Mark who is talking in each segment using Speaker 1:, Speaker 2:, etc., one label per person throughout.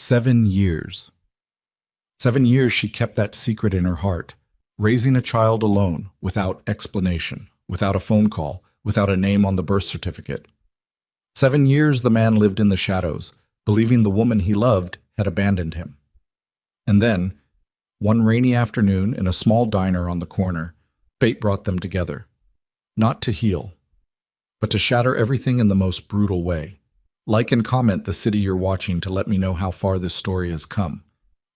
Speaker 1: 7 years. 7 years she kept that secret in her heart, raising a child alone, without explanation, without a phone call, without a name on the birth certificate. 7 years the man lived in the shadows, believing the woman he loved had abandoned him. And then, one rainy afternoon in a small diner on the corner, fate brought them together. Not to heal, but to shatter everything in the most brutal way. Like and comment the city you're watching to let me know how far this story has come.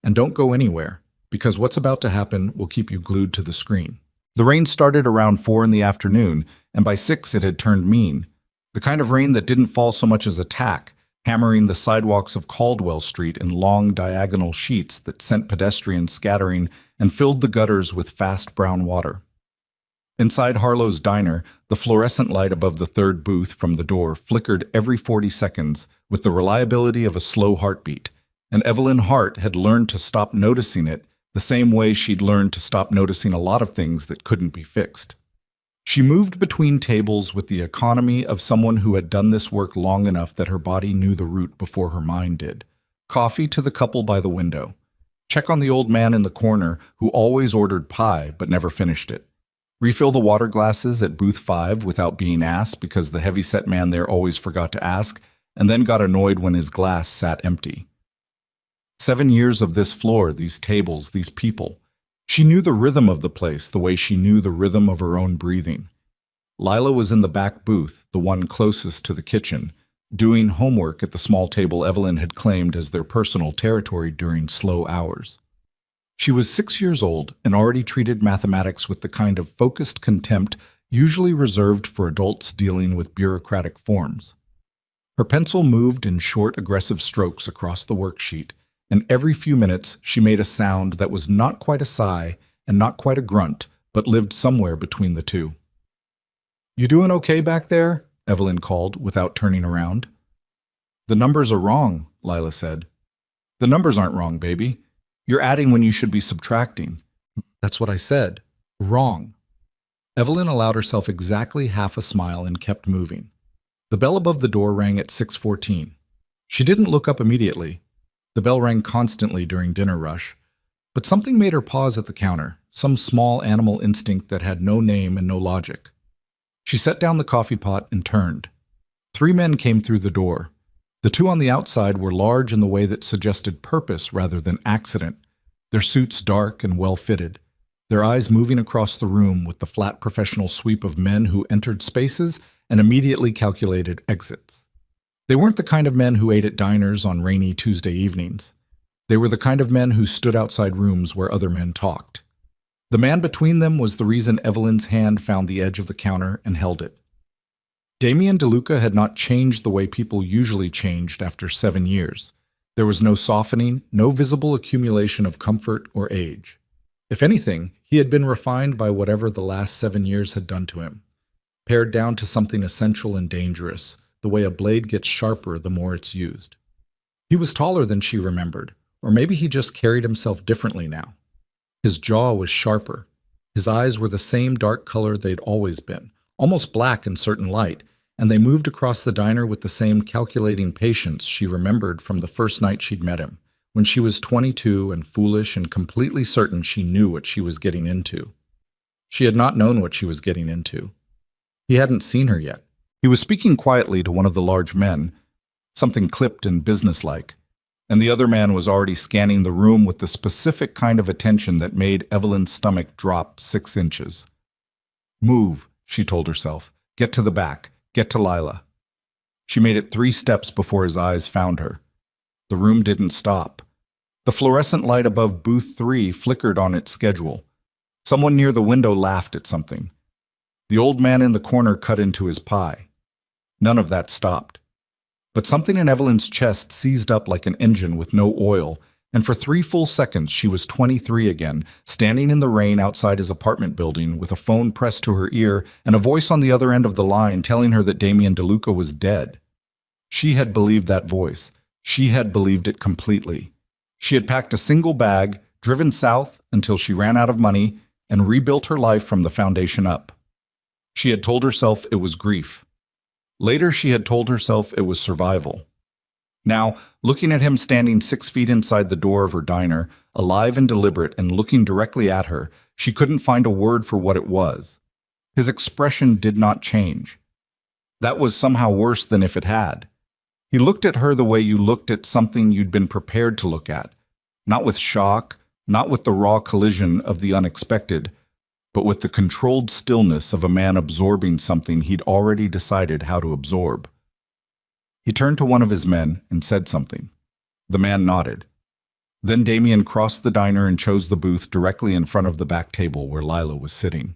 Speaker 1: And don't go anywhere, because what's about to happen will keep you glued to the screen. The rain started around 4 in the afternoon, and by 6 it had turned mean. The kind of rain that didn't fall so much as a tack, hammering the sidewalks of Caldwell Street in long diagonal sheets that sent pedestrians scattering and filled the gutters with fast brown water. Inside Harlow's diner, the fluorescent light above the third booth from the door flickered every 40 seconds with the reliability of a slow heartbeat, and Evelyn Hart had learned to stop noticing it the same way she'd learned to stop noticing a lot of things that couldn't be fixed. She moved between tables with the economy of someone who had done this work long enough that her body knew the route before her mind did. Coffee to the couple by the window. Check on the old man in the corner who always ordered pie but never finished it. Refill the water glasses at booth 5 without being asked because the heavyset man there always forgot to ask and then got annoyed when his glass sat empty. 7 years of this floor, these tables, these people. She knew the rhythm of the place the way she knew the rhythm of her own breathing. Lila was in the back booth, the one closest to the kitchen, doing homework at the small table Evelyn had claimed as their personal territory during slow hours. She was 6 years old and already treated mathematics with the kind of focused contempt usually reserved for adults dealing with bureaucratic forms. Her pencil moved in short, aggressive strokes across the worksheet, and every few minutes she made a sound that was not quite a sigh and not quite a grunt, but lived somewhere between the two. "You doing okay back there?" Evelyn called without turning around. "The numbers are wrong," Lila said. "The numbers aren't wrong, baby. You're adding when you should be subtracting." "That's what I said. Wrong." Evelyn allowed herself exactly half a smile and kept moving. The bell above the door rang at 6:14. She didn't look up immediately. The bell rang constantly during dinner rush, but something made her pause at the counter, some small animal instinct that had no name and no logic. She set down the coffee pot and turned. 3 men came through the door. The 2 on the outside were large in the way that suggested purpose rather than accident, their suits dark and well-fitted, their eyes moving across the room with the flat professional sweep of men who entered spaces and immediately calculated exits. They weren't the kind of men who ate at diners on rainy Tuesday evenings. They were the kind of men who stood outside rooms where other men talked. The man between them was the reason Evelyn's hand found the edge of the counter and held it. Damien DeLuca had not changed the way people usually changed after 7 years. There was no softening, no visible accumulation of comfort or age. If anything, he had been refined by whatever the last 7 years had done to him, pared down to something essential and dangerous, the way a blade gets sharper the more it's used. He was taller than she remembered, or maybe he just carried himself differently now. His jaw was sharper. His eyes were the same dark color they'd always been, almost black in certain light, and they moved across the diner with the same calculating patience she remembered from the first night she'd met him, when she was 22 and foolish and completely certain she knew what she was getting into. She had not known what she was getting into. He hadn't seen her yet. He was speaking quietly to one of the large men, something clipped and businesslike, and the other man was already scanning the room with the specific kind of attention that made Evelyn's stomach drop 6 inches. "Move," she told herself. "Get to the back. Get to Lila." She made it 3 steps before his eyes found her. The room didn't stop. The fluorescent light above booth 3 flickered on its schedule. Someone near the window laughed at something. The old man in the corner cut into his pie. None of that stopped. But something in Evelyn's chest seized up like an engine with no oil, and for 3 full seconds she was 23 again, standing in the rain outside his apartment building with a phone pressed to her ear and a voice on the other end of the line telling her that Damien DeLuca was dead. She had believed that voice. She had believed it completely. She had packed a single bag, driven south until she ran out of money, and rebuilt her life from the foundation up. She had told herself it was grief. Later, she had told herself it was survival. Now, looking at him standing 6 feet inside the door of her diner, alive and deliberate and looking directly at her, she couldn't find a word for what it was. His expression did not change. That was somehow worse than if it had. He looked at her the way you looked at something you'd been prepared to look at, not with shock, not with the raw collision of the unexpected, but with the controlled stillness of a man absorbing something he'd already decided how to absorb. He turned to one of his men and said something. The man nodded. Then Damien crossed the diner and chose the booth directly in front of the back table where Lila was sitting.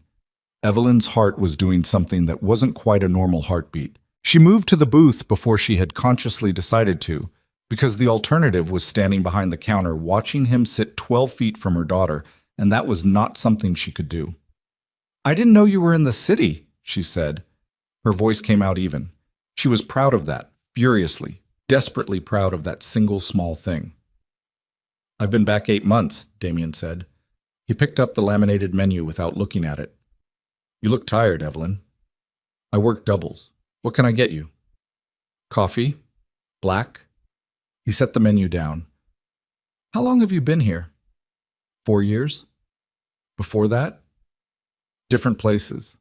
Speaker 1: Evelyn's heart was doing something that wasn't quite a normal heartbeat. She moved to the booth before she had consciously decided to, because the alternative was standing behind the counter watching him sit 12 feet from her daughter, and that was not something she could do. "I didn't know you were in the city," she said. Her voice came out even. She was proud of that, furiously, desperately proud of that single small thing. "I've been back 8 months, Damien said. He picked up the laminated menu without looking at it. "You look tired, Evelyn." "I work doubles. What can I get you?" "Coffee? Black?" He set the menu down. "How long have you been here?" 4 years. "Before that?" "Different places."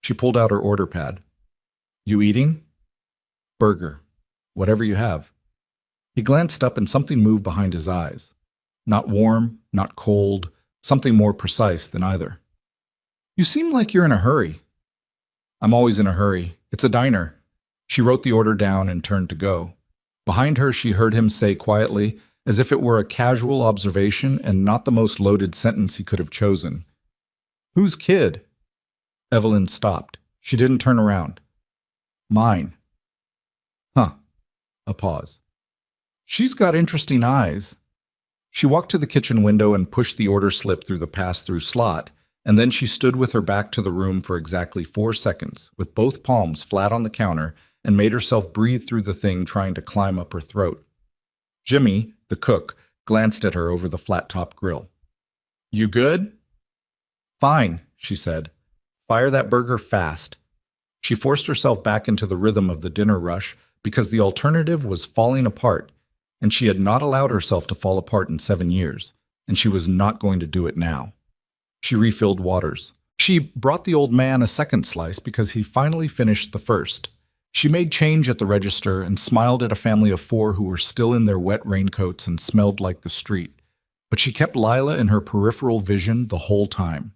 Speaker 1: She pulled out her order pad. "You eating?" "Burger. Whatever you have." He glanced up and something moved behind his eyes. Not warm, not cold, something more precise than either. "You seem like you're in a hurry." "I'm always in a hurry. It's a diner." She wrote the order down and turned to go. Behind her, she heard him say quietly, as if it were a casual observation and not the most loaded sentence he could have chosen. "Whose kid?" Evelyn stopped. She didn't turn around. "Mine." "Huh." A pause. "She's got interesting eyes." She walked to the kitchen window and pushed the order slip through the pass-through slot, and then she stood with her back to the room for exactly 4 seconds, with both palms flat on the counter, and made herself breathe through the thing trying to climb up her throat. Jimmy, the cook, glanced at her over the flat-top grill. "You good?" "Fine," she said. "Fire that burger fast." She forced herself back into the rhythm of the dinner rush because the alternative was falling apart, and she had not allowed herself to fall apart in 7 years, and she was not going to do it now. She refilled waters. She brought the old man a second slice because he finally finished the first. She made change at the register and smiled at a family of 4 who were still in their wet raincoats and smelled like the street. But she kept Lila in her peripheral vision the whole time.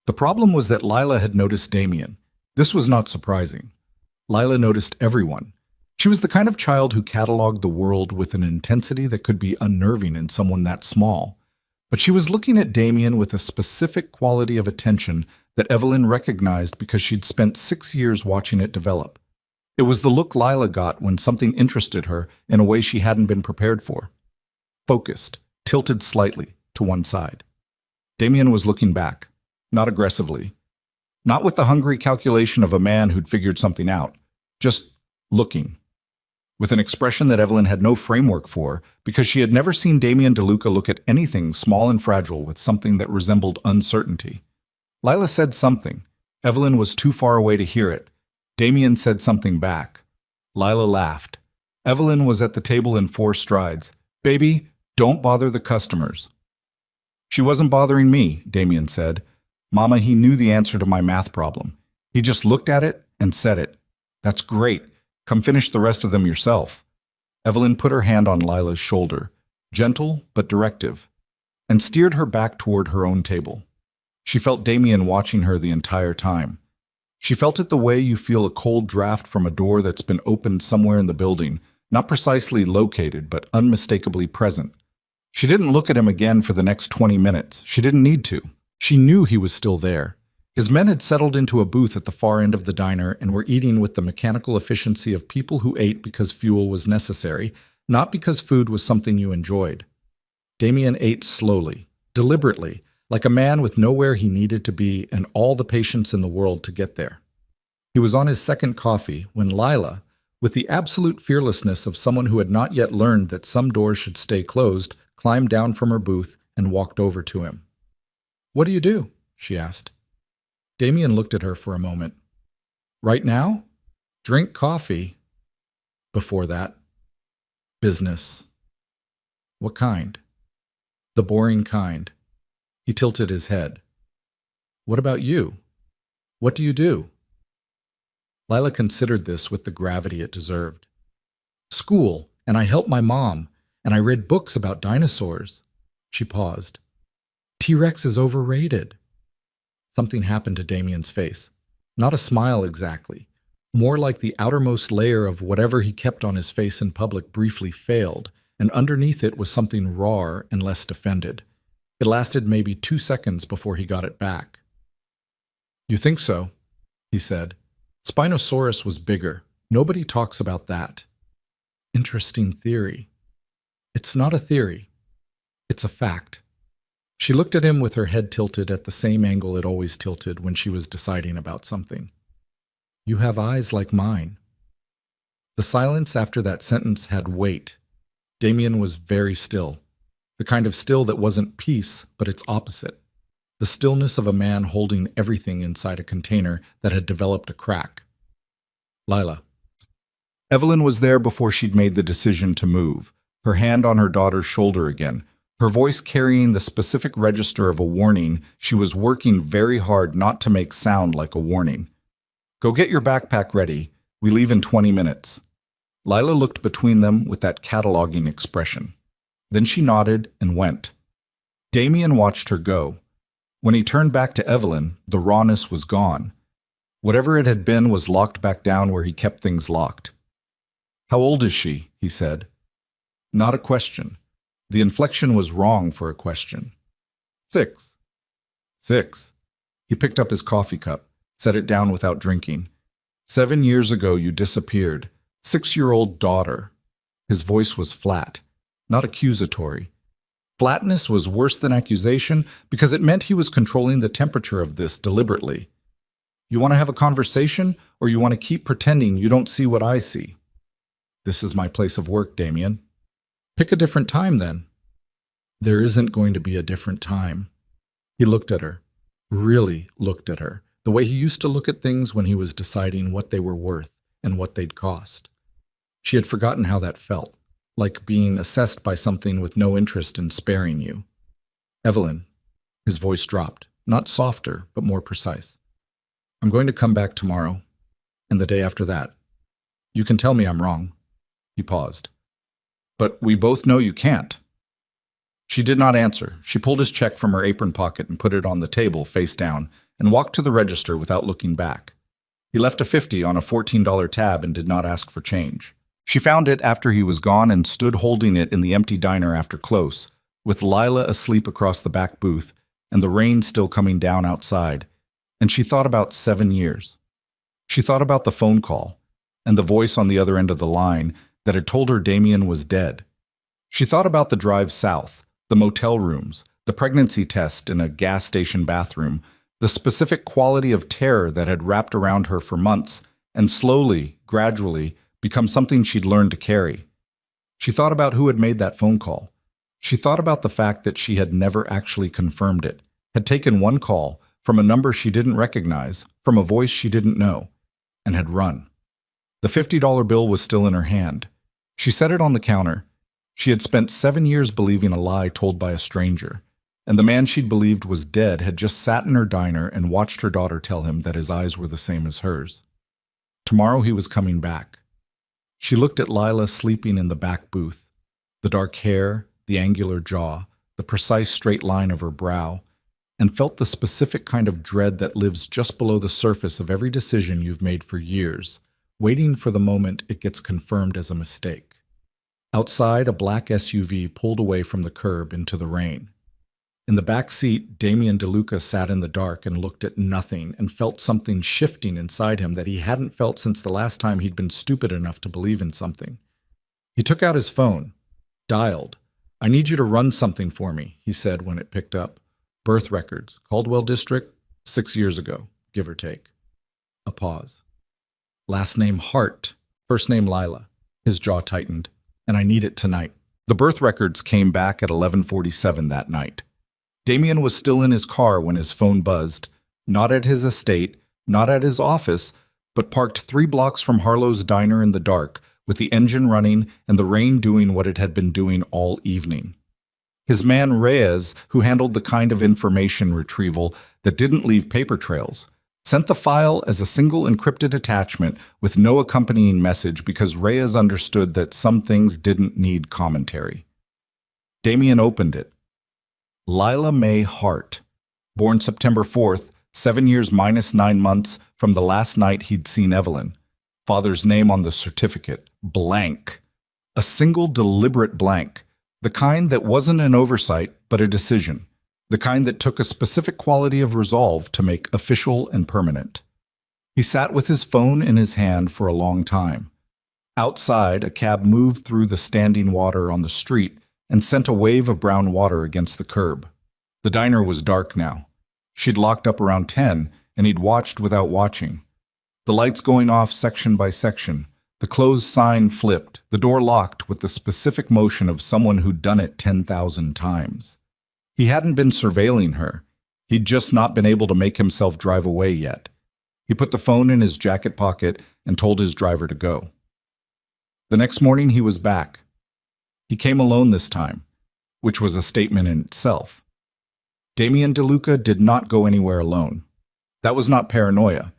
Speaker 1: The problem was that Lila had noticed Damien. This was not surprising. Lila noticed everyone. She was the kind of child who cataloged the world with an intensity that could be unnerving in someone that small. But she was looking at Damien with a specific quality of attention that Evelyn recognized because she'd spent 6 years watching it develop. It was the look Lila got when something interested her in a way she hadn't been prepared for. Focused, tilted slightly to one side. Damien was looking back, not aggressively, not with the hungry calculation of a man who'd figured something out, just looking, with an expression that Evelyn had no framework for because she had never seen Damien DeLuca look at anything small and fragile with something that resembled uncertainty. Lila said something. Evelyn was too far away to hear it. Damien said something back. Lila laughed. Evelyn was at the table in 4 strides. "Baby, don't bother the customers." "She wasn't bothering me," Damien said. "Mama, he knew the answer to my math problem. He just looked at it and said it. That's great. Come finish the rest of them yourself." Evelyn put her hand on Lila's shoulder, gentle but directive, and steered her back toward her own table. She felt Damien watching her the entire time. She felt it the way you feel a cold draft from a door that's been opened somewhere in the building, not precisely located, but unmistakably present. She didn't look at him again for the next 20 minutes. She didn't need to. She knew he was still there. His men had settled into a booth at the far end of the diner and were eating with the mechanical efficiency of people who ate because fuel was necessary, not because food was something you enjoyed. Damien ate slowly, deliberately, like a man with nowhere he needed to be and all the patience in the world to get there. He was on his second coffee when Lila, with the absolute fearlessness of someone who had not yet learned that some doors should stay closed, climbed down from her booth and walked over to him. "What do you do?" she asked. Damien looked at her for a moment. "Right now? Drink coffee. Before that." Business. What kind? The boring kind. He tilted his head. What about you? What do you do? Lila considered this with the gravity it deserved. School, and I helped my mom, and I read books about dinosaurs. She paused. T-Rex is overrated. Something happened to Damien's face. Not a smile exactly. More like the outermost layer of whatever he kept on his face in public briefly failed, and underneath it was something rawer and less defended. It lasted maybe 2 seconds before he got it back. You think so? He said. Spinosaurus was bigger. Nobody talks about that. Interesting theory. It's not a theory. It's a fact. She looked at him with her head tilted at the same angle it always tilted when she was deciding about something. You have eyes like mine. The silence after that sentence had weight. Damien was very still. The kind of still that wasn't peace, but its opposite. The stillness of a man holding everything inside a container that had developed a crack. Lila. Evelyn was there before she'd made the decision to move, her hand on her daughter's shoulder again, her voice carrying the specific register of a warning she was working very hard not to make sound like a warning. Go get your backpack ready. We leave in 20 minutes. Lila looked between them with that cataloging expression. Then she nodded and went. Damien watched her go. When he turned back to Evelyn, the rawness was gone. Whatever it had been was locked back down where he kept things locked. How old is she? He said. Not a question. The inflection was wrong for a question. 6. 6. He picked up his coffee cup, set it down without drinking. 7 years ago you disappeared. 6-year-old daughter. His voice was flat, not accusatory. Flatness was worse than accusation because it meant he was controlling the temperature of this deliberately. You want to have a conversation, or you want to keep pretending you don't see what I see? This is my place of work, Damien. Pick a different time, then. There isn't going to be a different time. He looked at her, really looked at her, the way he used to look at things when he was deciding what they were worth and what they'd cost. She had forgotten how that felt, like being assessed by something with no interest in sparing you. Evelyn, his voice dropped, not softer, but more precise. I'm going to come back tomorrow, and the day after that. You can tell me I'm wrong. He paused. But we both know you can't. She did not answer. She pulled his check from her apron pocket and put it on the table, face down, and walked to the register without looking back. He left a $50 on a $14 tab and did not ask for change. She found it after he was gone and stood holding it in the empty diner after close, with Lila asleep across the back booth and the rain still coming down outside. And she thought about 7 years. She thought about the phone call and the voice on the other end of the line that had told her Damien was dead. She thought about the drive south, the motel rooms, the pregnancy test in a gas station bathroom, the specific quality of terror that had wrapped around her for months and slowly, gradually, become something she'd learned to carry. She thought about who had made that phone call. She thought about the fact that she had never actually confirmed it, had taken one call from a number she didn't recognize, from a voice she didn't know, and had run. The $50 bill was still in her hand. She set it on the counter. She had spent 7 years believing a lie told by a stranger, and the man she'd believed was dead had just sat in her diner and watched her daughter tell him that his eyes were the same as hers. Tomorrow he was coming back. She looked at Lila sleeping in the back booth, the dark hair, the angular jaw, the precise straight line of her brow, and felt the specific kind of dread that lives just below the surface of every decision you've made for years, waiting for the moment it gets confirmed as a mistake. Outside, a black SUV pulled away from the curb into the rain. In the back seat, Damien DeLuca sat in the dark and looked at nothing and felt something shifting inside him that he hadn't felt since the last time he'd been stupid enough to believe in something. He took out his phone, dialed. I need you to run something for me, he said when it picked up. Birth records, Caldwell District, 6 years ago, give or take. A pause. Last name Hart, first name Lila. His jaw tightened. And I need it tonight. The birth records came back at 11:47 that night. Damien was still in his car when his phone buzzed, not at his estate, not at his office, but parked 3 blocks from Harlow's diner in the dark, with the engine running and the rain doing what it had been doing all evening. His man Reyes, who handled the kind of information retrieval that didn't leave paper trails, sent the file as a single encrypted attachment with no accompanying message because Reyes understood that some things didn't need commentary. Damien opened it. Lila Mae Hart, born September 4th, 7 years minus 9 months from the last night he'd seen Evelyn. Father's name on the certificate, blank. A single deliberate blank, the kind that wasn't an oversight but a decision, the kind that took a specific quality of resolve to make official and permanent. He sat with his phone in his hand for a long time. Outside, a cab moved through the standing water on the street and sent a wave of brown water against the curb. The diner was dark now. She'd locked up around 10, and he'd watched without watching. The lights going off section by section, the closed sign flipped, the door locked with the specific motion of someone who'd done it 10,000 times. He hadn't been surveilling her. He'd just not been able to make himself drive away yet. He put the phone in his jacket pocket and told his driver to go. The next morning he was back. He came alone this time, which was a statement in itself. Damien DeLuca did not go anywhere alone. That was not paranoia.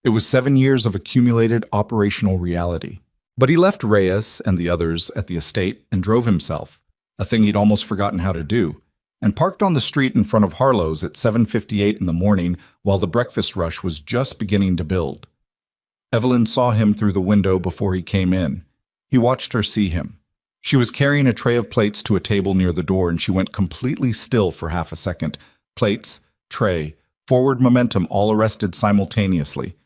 Speaker 1: It was 7 years of accumulated operational reality. But he left Reyes and the others at the estate and drove himself, a thing he'd almost forgotten how to do, and parked on the street in front of Harlow's at 7:58 in the morning while the breakfast rush was just beginning to build. Evelyn saw him through the window before he came in. He watched her see him. She was carrying a tray of plates to a table near the door, and she went completely still for half a second. Plates, tray, forward momentum all arrested simultaneously.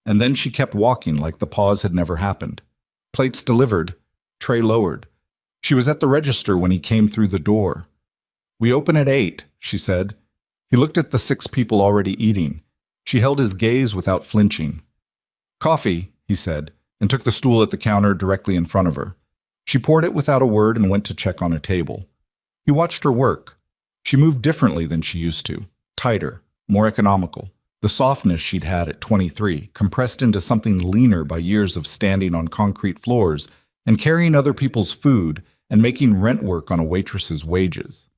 Speaker 1: And then she kept walking like the pause had never happened. Plates delivered, tray lowered. She was at the register when he came through the door. "We open at 8, she said. He looked at the 6 people already eating. She held his gaze without flinching. "Coffee," he said, and took the stool at the counter directly in front of her. She poured it without a word and went to check on a table. He watched her work. She moved differently than she used to, tighter, more economical. The softness she'd had at 23, compressed into something leaner by years of standing on concrete floors and carrying other people's food and making rent work on a waitress's wages.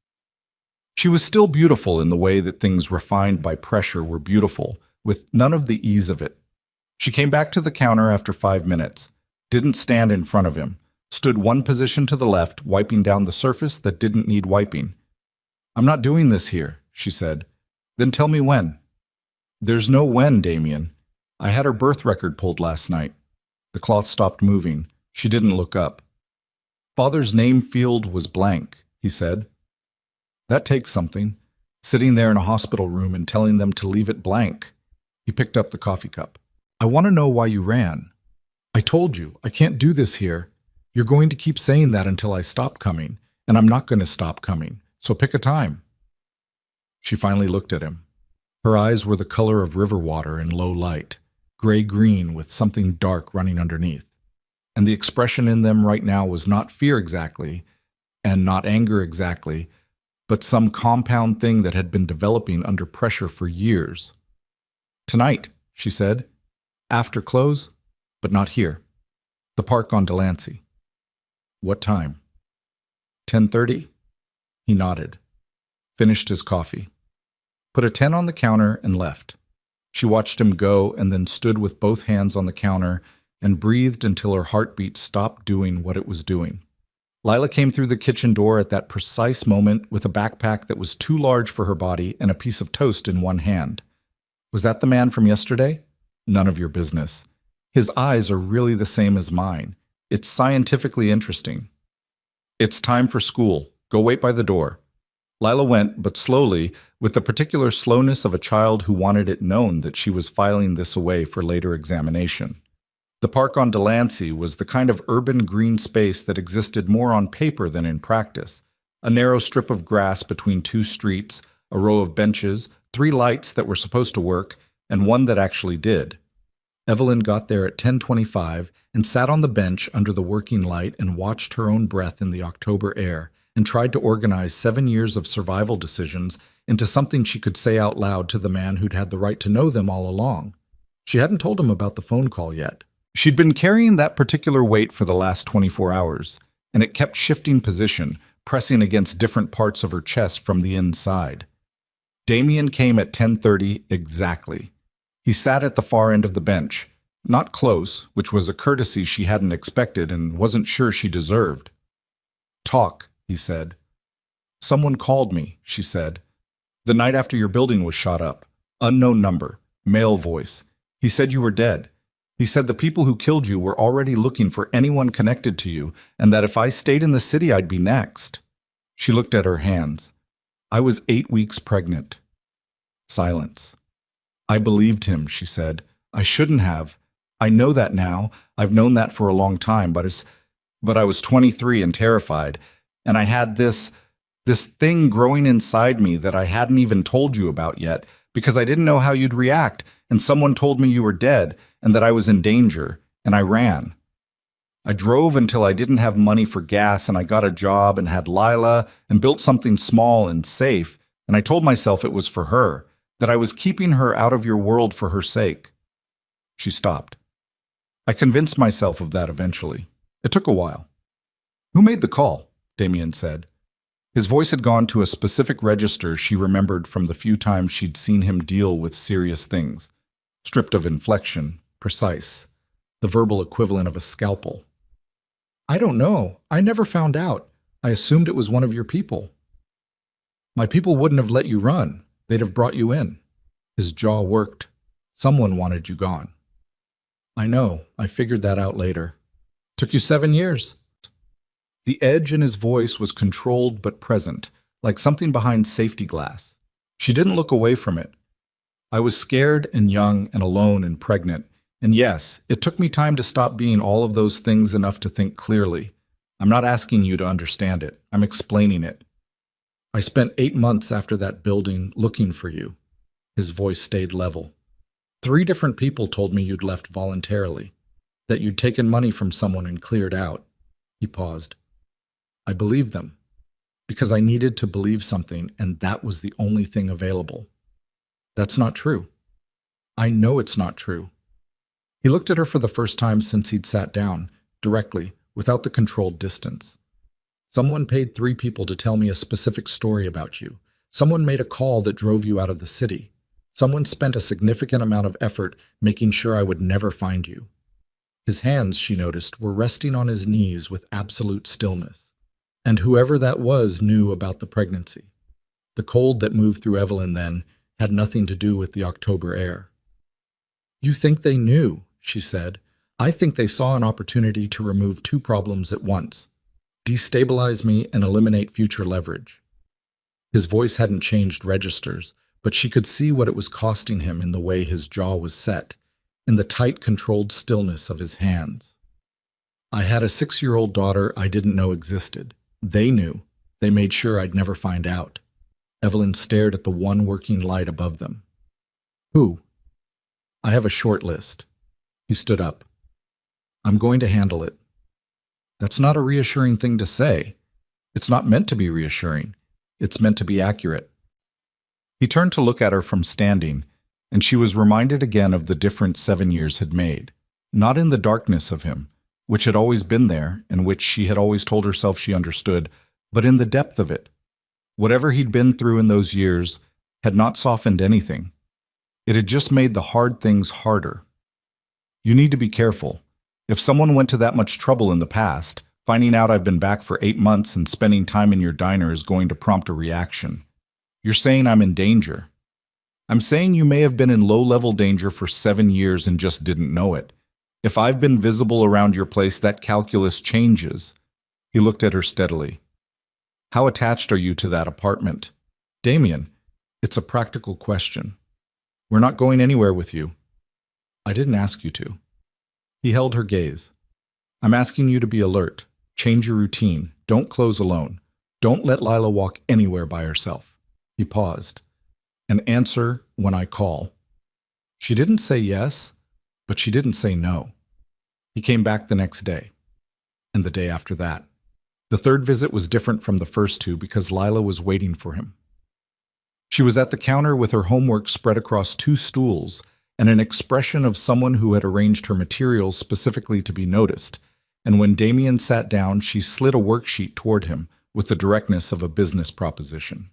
Speaker 1: She was still beautiful in the way that things refined by pressure were beautiful, with none of the ease of it. She came back to the counter after 5 minutes, didn't stand in front of him, stood one position to the left, wiping down the surface that didn't need wiping. "I'm not doing this here," she said. "Then tell me when." "There's no when, Damien. I had her birth record pulled last night." The cloth stopped moving. She didn't look up. "Father's name field was blank," he said. "That takes something. Sitting there in a hospital room and telling them to leave it blank." He picked up the coffee cup. "I want to know why you ran. I told you, I can't do this here. You're going to keep saying that until I stop coming, and I'm not going to stop coming, so pick a time." She finally looked at him. Her eyes were the color of river water in low light, gray-green with something dark running underneath. And the expression in them right now was not fear exactly, and not anger exactly, but some compound thing that had been developing under pressure for years. "Tonight," she said. "After close, but not here. The park on Delancey." "What time?" 10:30. He nodded, finished his coffee, put a 10 on the counter and left. She watched him go and then stood with both hands on the counter and breathed until her heartbeat stopped doing what it was doing. Lila came through the kitchen door at that precise moment with a backpack that was too large for her body and a piece of toast in one hand. "Was that the man from yesterday?" "None of your business. His eyes are really the same as mine. It's scientifically interesting." "It's time for school. Go wait by the door." Lila went, but slowly, with the particular slowness of a child who wanted it known that she was filing this away for later examination. The park on Delancey was the kind of urban green space that existed more on paper than in practice. A narrow strip of grass between 2 streets, a row of benches, 3 lights that were supposed to work, and one that actually did. Evelyn got there at 10:25 and sat on the bench under the working light and watched her own breath in the October air and tried to organize 7 years of survival decisions into something she could say out loud to the man who'd had the right to know them all along. She hadn't told him about the phone call yet. She'd been carrying that particular weight for the last 24 hours, and it kept shifting position, pressing against different parts of her chest from the inside. Damien came at 10:30 exactly. He sat at the far end of the bench, not close, which was a courtesy she hadn't expected and wasn't sure she deserved. "Talk," he said. "Someone called me," she said. "The night after your building was shot up. Unknown number, male voice. He said you were dead. He said the people who killed you were already looking for anyone connected to you, and that if I stayed in the city, I'd be next." She looked at her hands. "I was 8 weeks pregnant." Silence. "I believed him," she said. "I shouldn't have. I know that now. I've known that for a long time, but I was 23 and terrified, and I had this thing growing inside me that I hadn't even told you about yet, because I didn't know how you'd react, and someone told me you were dead and that I was in danger, and I ran. I drove until I didn't have money for gas, and I got a job and had Lila and built something small and safe, and I told myself it was for her, that I was keeping her out of your world for her sake." She stopped. "I convinced myself of that eventually. It took a while." "Who made the call?" Damien said. His voice had gone to a specific register she remembered from the few times she'd seen him deal with serious things. Stripped of inflection, precise, the verbal equivalent of a scalpel. "I don't know. I never found out. I assumed it was one of your people." "My people wouldn't have let you run. They'd have brought you in." His jaw worked. "Someone wanted you gone." "I know. I figured that out later. Took you 7 years. The edge in his voice was controlled but present, like something behind safety glass. She didn't look away from it. "I was scared and young and alone and pregnant. And yes, it took me time to stop being all of those things enough to think clearly. I'm not asking you to understand it. I'm explaining it. I spent 8 months after that building looking for you." His voice stayed level. 3 different people told me you'd left voluntarily, that you'd taken money from someone and cleared out." He paused. "I believed them, because I needed to believe something, and that was the only thing available." "That's not true." "I know it's not true." He looked at her for the first time since he'd sat down, directly, without the controlled distance. "Someone paid 3 people to tell me a specific story about you. Someone made a call that drove you out of the city. Someone spent a significant amount of effort making sure I would never find you." His hands, she noticed, were resting on his knees with absolute stillness. And whoever that was knew about the pregnancy. The cold that moved through Evelyn then had nothing to do with the October air. "You think they knew," she said. "I think they saw an opportunity to remove 2 problems at once. Destabilize me and eliminate future leverage." His voice hadn't changed registers, but she could see what it was costing him in the way his jaw was set, in the tight, controlled stillness of his hands. "I had a 6-year-old daughter I didn't know existed. They knew. They made sure I'd never find out." Evelyn stared at the one working light above them. "Who?" "I have a short list." He stood up. "I'm going to handle it." That's not a reassuring thing to say. It's not meant to be reassuring. It's meant to be accurate. He turned to look at her from standing, and she was reminded again of the difference 7 years had made. Not in the darkness of him, which had always been there and which she had always told herself she understood, but in the depth of it. Whatever he'd been through in those years had not softened anything. It had just made the hard things harder. "You need to be careful. If someone went to that much trouble in the past, finding out I've been back for 8 months and spending time in your diner is going to prompt a reaction. You're saying I'm in danger. I'm saying you may have been in low-level danger for 7 years and just didn't know it. If I've been visible around your place, that calculus changes." He looked at her steadily. "How attached are you to that apartment?" "Damien, it's a practical question. We're not going anywhere with you." "I didn't ask you to." He held her gaze. "I'm asking you to be alert. Change your routine. Don't close alone. Don't let Lila walk anywhere by herself." He paused. "And answer when I call." She didn't say yes, but she didn't say no. He came back the next day, and the day after that. The 3rd visit was different from the first 2 because Lila was waiting for him. She was at the counter with her homework spread across 2 stools, and an expression of someone who had arranged her materials specifically to be noticed, and when Damien sat down, she slid a worksheet toward him with the directness of a business proposition.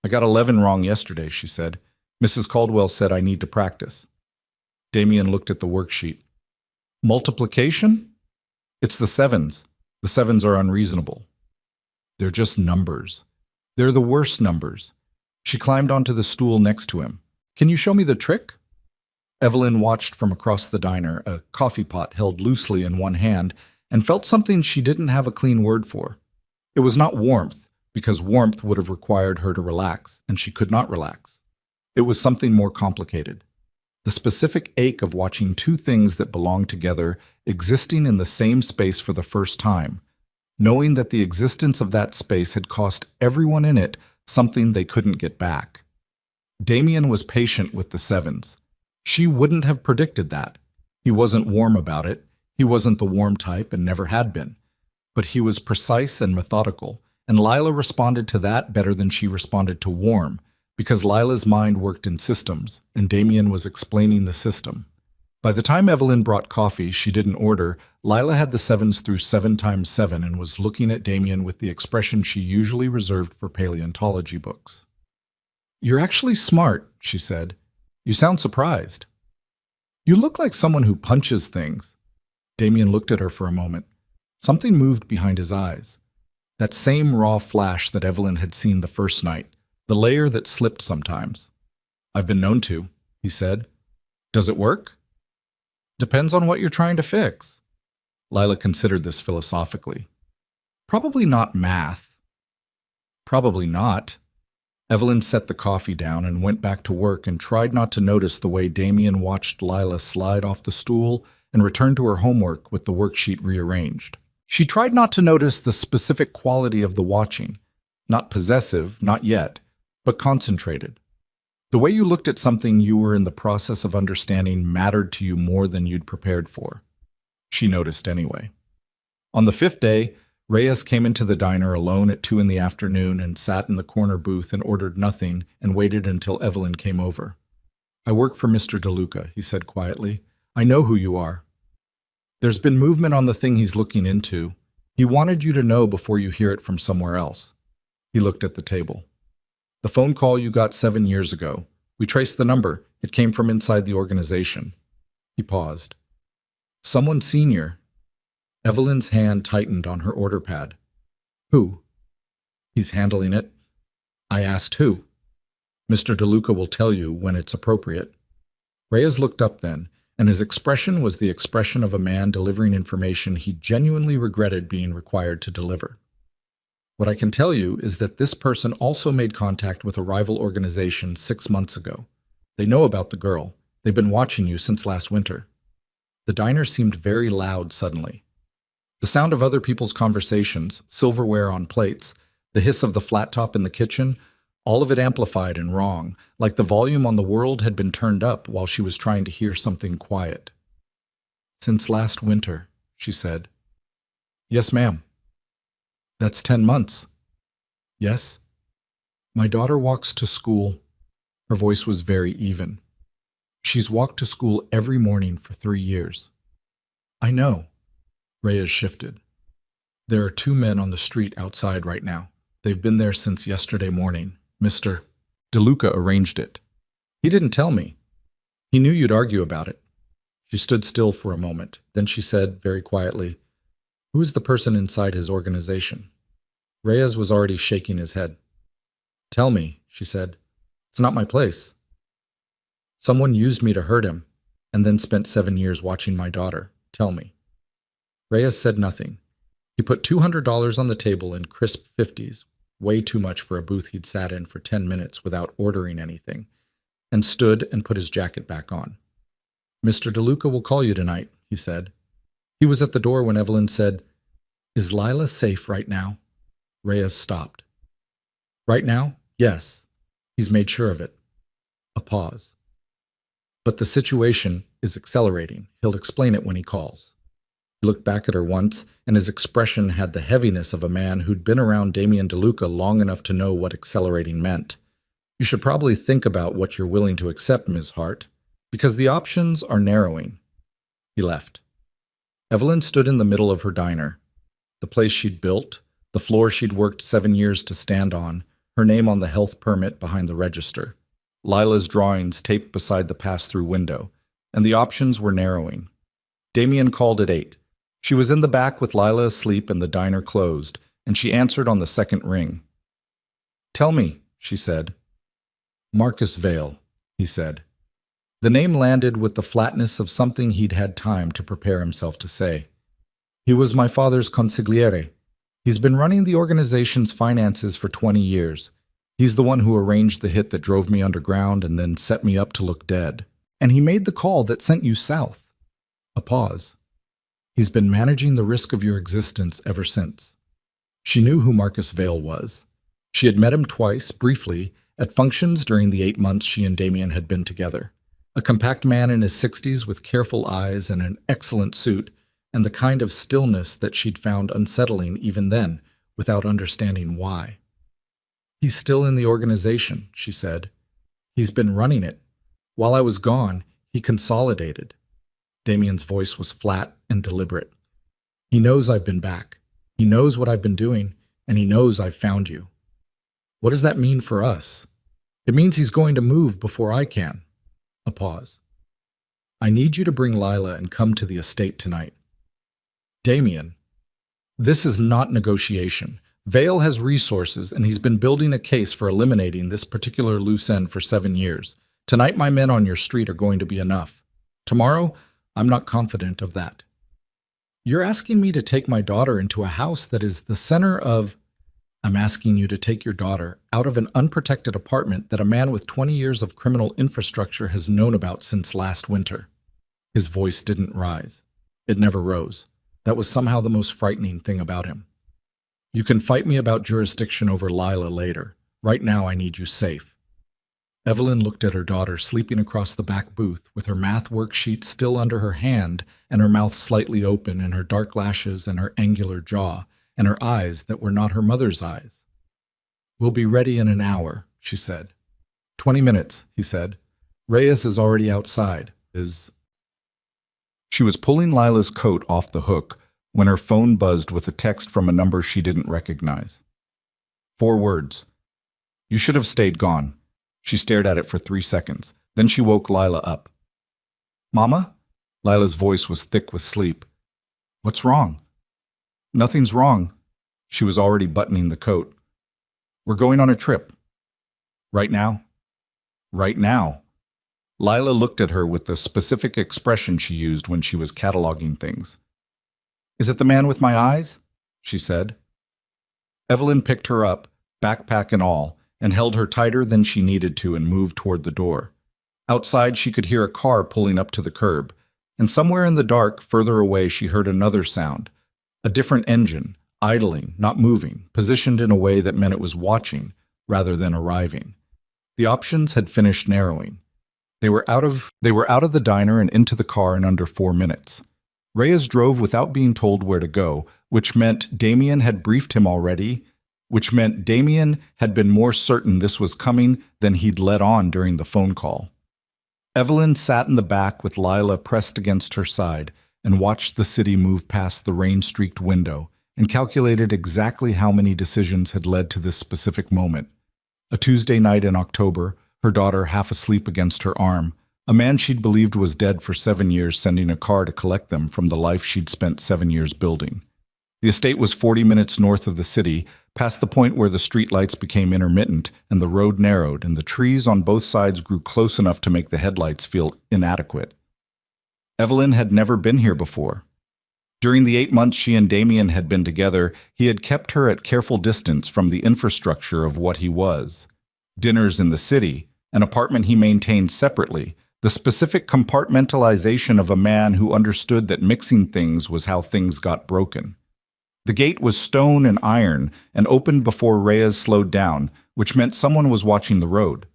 Speaker 1: "I got 11 wrong yesterday," she said. "Mrs. Caldwell said I need to practice." Damien looked at the worksheet. "Multiplication? It's the sevens. The sevens are unreasonable. They're just numbers. They're the worst numbers." She climbed onto the stool next to him. "Can you show me the trick?" Evelyn watched from across the diner, a coffee pot held loosely in one hand, and felt something she didn't have a clean word for. It was not warmth, because warmth would have required her to relax, and she could not relax. It was something more complicated. The specific ache of watching two things that belong together existing in the same space for the first time, knowing that the existence of that space had cost everyone in it something they couldn't get back. Damien was patient with the sevens. She wouldn't have predicted that. He wasn't warm about it. He wasn't the warm type and never had been. But he was precise and methodical, and Lila responded to that better than she responded to warm, because Lila's mind worked in systems, and Damien was explaining the system. By the time Evelyn brought coffee she didn't order, Lila had the sevens through 7 times 7 and was looking at Damien with the expression she usually reserved for paleontology books. "You're actually smart," she said. "You sound surprised." "You look like someone who punches things." Damien looked at her for a moment. Something moved behind his eyes. That same raw flash that Evelyn had seen the first night, the layer that slipped sometimes. "I've been known to," he said. "Does it work?" "Depends on what you're trying to fix." Lila considered this philosophically. "Probably not math." "Probably not." Evelyn set the coffee down and went back to work and tried not to notice the way Damien watched Lila slide off the stool and return to her homework with the worksheet rearranged. She tried not to notice the specific quality of the watching. Not possessive, not yet, but concentrated. The way you looked at something you were in the process of understanding mattered to you more than you'd prepared for. She noticed anyway. On the 5th day, Reyes came into the diner alone at 2 in the afternoon and sat in the corner booth and ordered nothing and waited until Evelyn came over. "I work for Mr. DeLuca," he said quietly. "I know who you are. There's been movement on the thing he's looking into. He wanted you to know before you hear it from somewhere else." He looked at the table. "The phone call you got 7 years ago. We traced the number. It came from inside the organization." He paused. "Someone senior." Evelyn's hand tightened on her order pad. "Who?" "He's handling it." "I asked who." "Mr. DeLuca will tell you when it's appropriate." Reyes looked up then, and his expression was the expression of a man delivering information he genuinely regretted being required to deliver. "What I can tell you is that this person also made contact with a rival organization 6 months ago. They know about the girl. They've been watching you since last winter." The diner seemed very loud suddenly. The sound of other people's conversations, silverware on plates, the hiss of the flat top in the kitchen, all of it amplified and wrong, like the volume on the world had been turned up while she was trying to hear something quiet. "Since last winter," she said. "Yes, ma'am." "That's 10 months. "Yes." "My daughter walks to school." Her voice was very even. "She's walked to school every morning for 3 years." "I know." Reyes shifted. "There are 2 men on the street outside right now. They've been there since yesterday morning. Mr. DeLuca arranged it. He didn't tell me. He knew you'd argue about it." She stood still for a moment. Then she said, very quietly, "Who is the person inside his organization?" Reyes was already shaking his head. "Tell me," she said. "It's not my place." "Someone used me to hurt him, and then spent 7 years watching my daughter. Tell me." Reyes said nothing. He put $200 on the table in crisp 50s, way too much for a booth he'd sat in for 10 minutes without ordering anything, and stood and put his jacket back on. "Mr. DeLuca will call you tonight," he said. He was at the door when Evelyn said, "Is Lila safe right now?" Reyes stopped. "Right now? Yes. He's made sure of it." A pause. "But the situation is accelerating. He'll explain it when he calls." He looked back at her once, and his expression had the heaviness of a man who'd been around Damien DeLuca long enough to know what accelerating meant. "You should probably think about what you're willing to accept, Ms. Hart, Because the options are narrowing. He left. Evelyn stood in the middle of her diner. The place she'd built, the floor she'd worked 7 years to stand on, her name on the health permit behind the register, Lila's drawings taped beside the pass-through window, and the options were narrowing. Damien called at 8. She was in the back with Lila asleep and the diner closed, and she answered on the second ring. "Tell me," she said. "Marcus Vale," he said. The name landed with the flatness of something he'd had time to prepare himself to say. "He was my father's consigliere. He's been running the organization's finances for 20 years. He's the one who arranged the hit that drove me underground and then set me up to look dead. And he made the call that sent you south." A pause. "He's been managing the risk of your existence ever since." She knew who Marcus Vale was. She had met him twice, briefly, at functions during the 8 months she and Damien had been together. A compact man in his 60s with careful eyes and an excellent suit, and the kind of stillness that she'd found unsettling even then, without understanding why. "He's still in the organization," she said. "He's been running it. While I was gone, he consolidated." Damien's voice was flat and deliberate. "He knows I've been back. He knows what I've been doing, and he knows I've found you." "What does that mean for us?" "It means he's going to move before I can." A pause. "I need you to bring Lila and come to the estate tonight." "Damien, this is not negotiation. Vale has resources, and he's been building a case for eliminating this particular loose end for 7 years. Tonight my men on your street are going to be enough. Tomorrow, I'm not confident of that." "You're asking me to take my daughter into a house that is the center of—" "I'm asking you to take your daughter out of an unprotected apartment that a man with 20 years of criminal infrastructure has known about since last winter." His voice didn't rise. It never rose. That was somehow the most frightening thing about him. "You can fight me about jurisdiction over Lila later. Right now I need you safe." Evelyn looked at her daughter sleeping across the back booth with her math worksheet still under her hand and her mouth slightly open and her dark lashes and her angular jaw and her eyes that were not her mother's eyes. "We'll be ready in an hour," she said. 20 minutes, he said. "Reyes is already outside. She was pulling Lila's coat off the hook when her phone buzzed with a text from a number she didn't recognize. 4 words. "You should have stayed gone." She stared at it for 3 seconds. Then she woke Lila up. "Mama?" Lila's voice was thick with sleep. "What's wrong?" "Nothing's wrong." She was already buttoning the coat. "We're going on a trip." "Right now?" "Right now." Lila looked at her with the specific expression she used when she was cataloging things. "Is it the man with my eyes?" she said. Evelyn picked her up, backpack and all, and held her tighter than she needed to and moved toward the door. Outside, she could hear a car pulling up to the curb, and somewhere in the dark, further away, she heard another sound. A different engine, idling, not moving, positioned in a way that meant it was watching rather than arriving. The options had finished narrowing. They were out of the diner and into the car in under 4 minutes. Reyes drove without being told where to go, which meant Damien had briefed him already, which meant Damien had been more certain this was coming than he'd let on during the phone call. Evelyn sat in the back with Lila pressed against her side and watched the city move past the rain-streaked window and calculated exactly how many decisions had led to this specific moment. A Tuesday night in October, her daughter half asleep against her arm, a man she'd believed was dead for 7 years sending a car to collect them from the life she'd spent 7 years building. The estate was 40 minutes north of the city, past the point where the streetlights became intermittent and the road narrowed and the trees on both sides grew close enough to make the headlights feel inadequate. Evelyn had never been here before. During the 8 months she and Damien had been together, he had kept her at careful distance from the infrastructure of what he was. Dinners in the city, an apartment he maintained separately, the specific compartmentalization of a man who understood that mixing things was how things got broken. The gate was stone and iron and opened before Reyes slowed down, which meant someone was watching the road.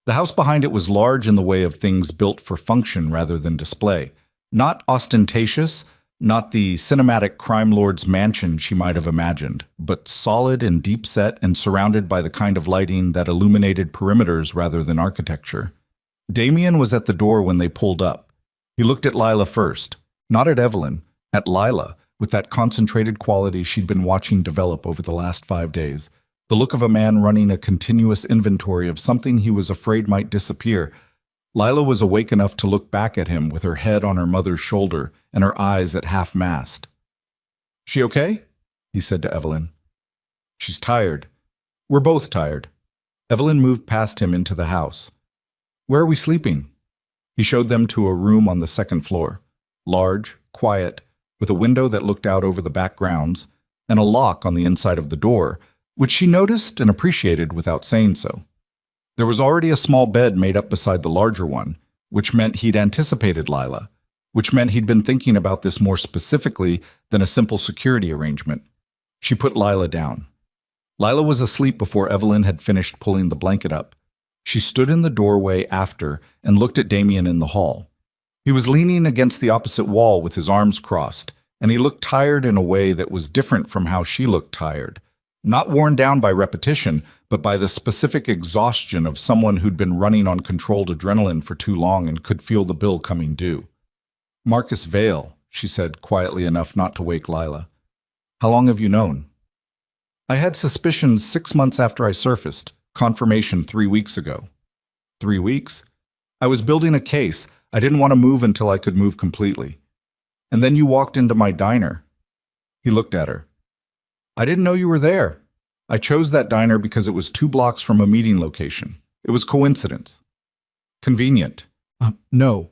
Speaker 1: The house behind it was large in the way of things built for function rather than display. Not ostentatious, not the cinematic crime lord's mansion she might have imagined, but solid and deep-set and surrounded by the kind of lighting that illuminated perimeters rather than architecture. Damien was at the door when they pulled up. He looked at Lila first, not at Evelyn, at Lila, with that concentrated quality she'd been watching develop over the last 5 days. The look of a man running a continuous inventory of something he was afraid might disappear. Lila was awake enough to look back at him with her head on her mother's shoulder and her eyes at half-mast. "She okay?" he said to Evelyn. "She's tired. We're both tired." Evelyn moved past him into the house. "Where are we sleeping?" He showed them to a room on the second floor, large, quiet, with a window that looked out over the back grounds, and a lock on the inside of the door, which she noticed and appreciated without saying so. There was already a small bed made up beside the larger one, which meant he'd anticipated Lila, which meant he'd been thinking about this more specifically than a simple security arrangement. She put Lila down. Lila was asleep before Evelyn had finished pulling the blanket up. She stood in the doorway after and looked at Damien in the hall. He was leaning against the opposite wall with his arms crossed, and he looked tired in a way that was different from how she looked tired. Not worn down by repetition, but by the specific exhaustion of someone who'd been running on controlled adrenaline for too long and could feel the bill coming due. "Marcus Vale," she said quietly enough not to wake Lila. "How long have you known?" "I had suspicions 6 months after I surfaced, confirmation 3 weeks ago." 3 weeks? "I was building a case. I didn't want to move until I could move completely. And then you walked into my diner." He looked at her. "I didn't know you were there. I chose that diner because it was 2 blocks from a meeting location. It was coincidence." "Convenient." No,"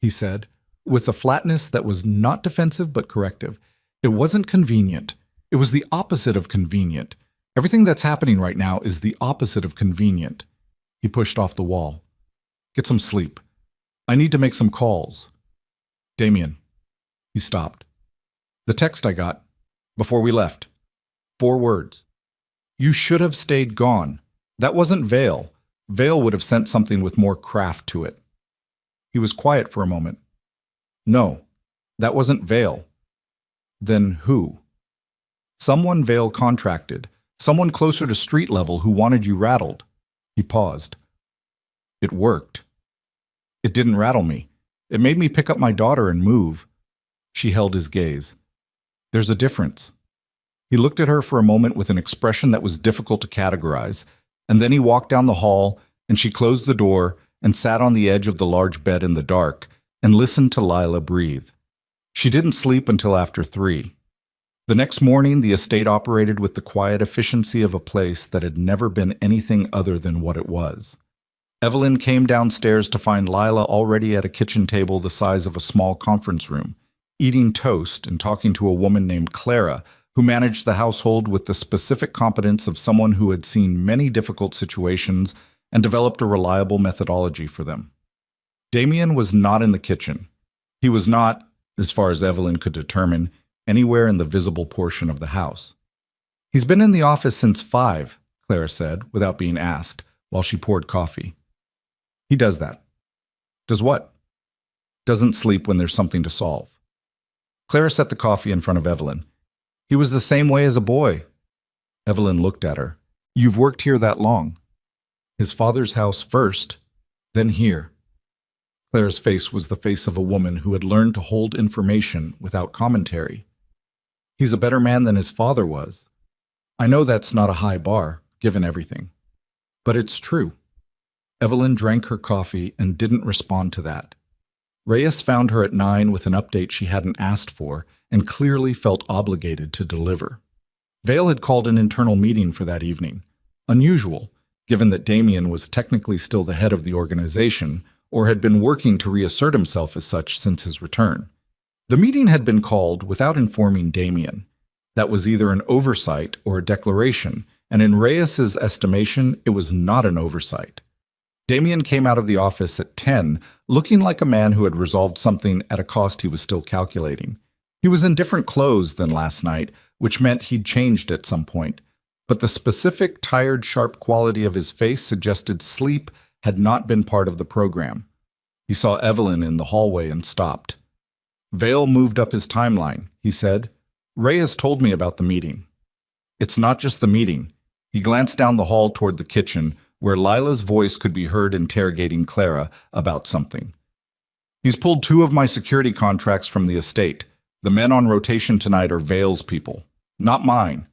Speaker 1: he said, with a flatness that was not defensive but corrective. "It wasn't convenient. It was the opposite of convenient. Everything that's happening right now is the opposite of convenient." He pushed off the wall. "Get some sleep. I need to make some calls." "Damien." He stopped. "The text I got, before we left. 4 words. You should have stayed gone. That wasn't Vale. Vale would have sent something with more craft to it." He was quiet for a moment. "No, that wasn't Vale." "Then who?" "Someone Vale contracted. Someone closer to street level who wanted you rattled." He paused. "It worked." "It didn't rattle me. It made me pick up my daughter and move." She held his gaze. "There's a difference." He looked at her for a moment with an expression that was difficult to categorize, and then he walked down the hall, and she closed the door and sat on the edge of the large bed in the dark and listened to Lila breathe. She didn't sleep until after 3. The next morning, the estate operated with the quiet efficiency of a place that had never been anything other than what it was. Evelyn came downstairs to find Lila already at a kitchen table the size of a small conference room, eating toast and talking to a woman named Clara, who managed the household with the specific competence of someone who had seen many difficult situations and developed a reliable methodology for them. Damien was not in the kitchen. He was not, as far as Evelyn could determine, anywhere in the visible portion of the house. "He's been in the office since 5, Clara said, without being asked, while she poured coffee. "He does that." "Does what?" "Doesn't sleep when there's something to solve." Clara set the coffee in front of Evelyn. "He was the same way as a boy." Evelyn looked at her. "You've worked here that long." "His father's house first, then here." Clara's face was the face of a woman who had learned to hold information without commentary. "He's a better man than his father was. I know that's not a high bar, given everything. But it's true." Evelyn drank her coffee and didn't respond to that. Reyes found her at 9 with an update she hadn't asked for and clearly felt obligated to deliver. Vale had called an internal meeting for that evening. Unusual, given that Damien was technically still the head of the organization, or had been working to reassert himself as such since his return. The meeting had been called without informing Damien. That was either an oversight or a declaration, and in Reyes's estimation, it was not an oversight. Damien came out of the office at 10, looking like a man who had resolved something at a cost he was still calculating. He was in different clothes than last night, which meant he'd changed at some point, but the specific, tired, sharp quality of his face suggested sleep had not been part of the program. He saw Evelyn in the hallway and stopped. "Vale moved up his timeline," he said. "Reyes told me about the meeting." "It's not just the meeting." He glanced down the hall toward the kitchen, where Lila's voice could be heard interrogating Clara about something. He's pulled 2 of my security contracts from the estate. The men on rotation tonight are Vale's people, not mine.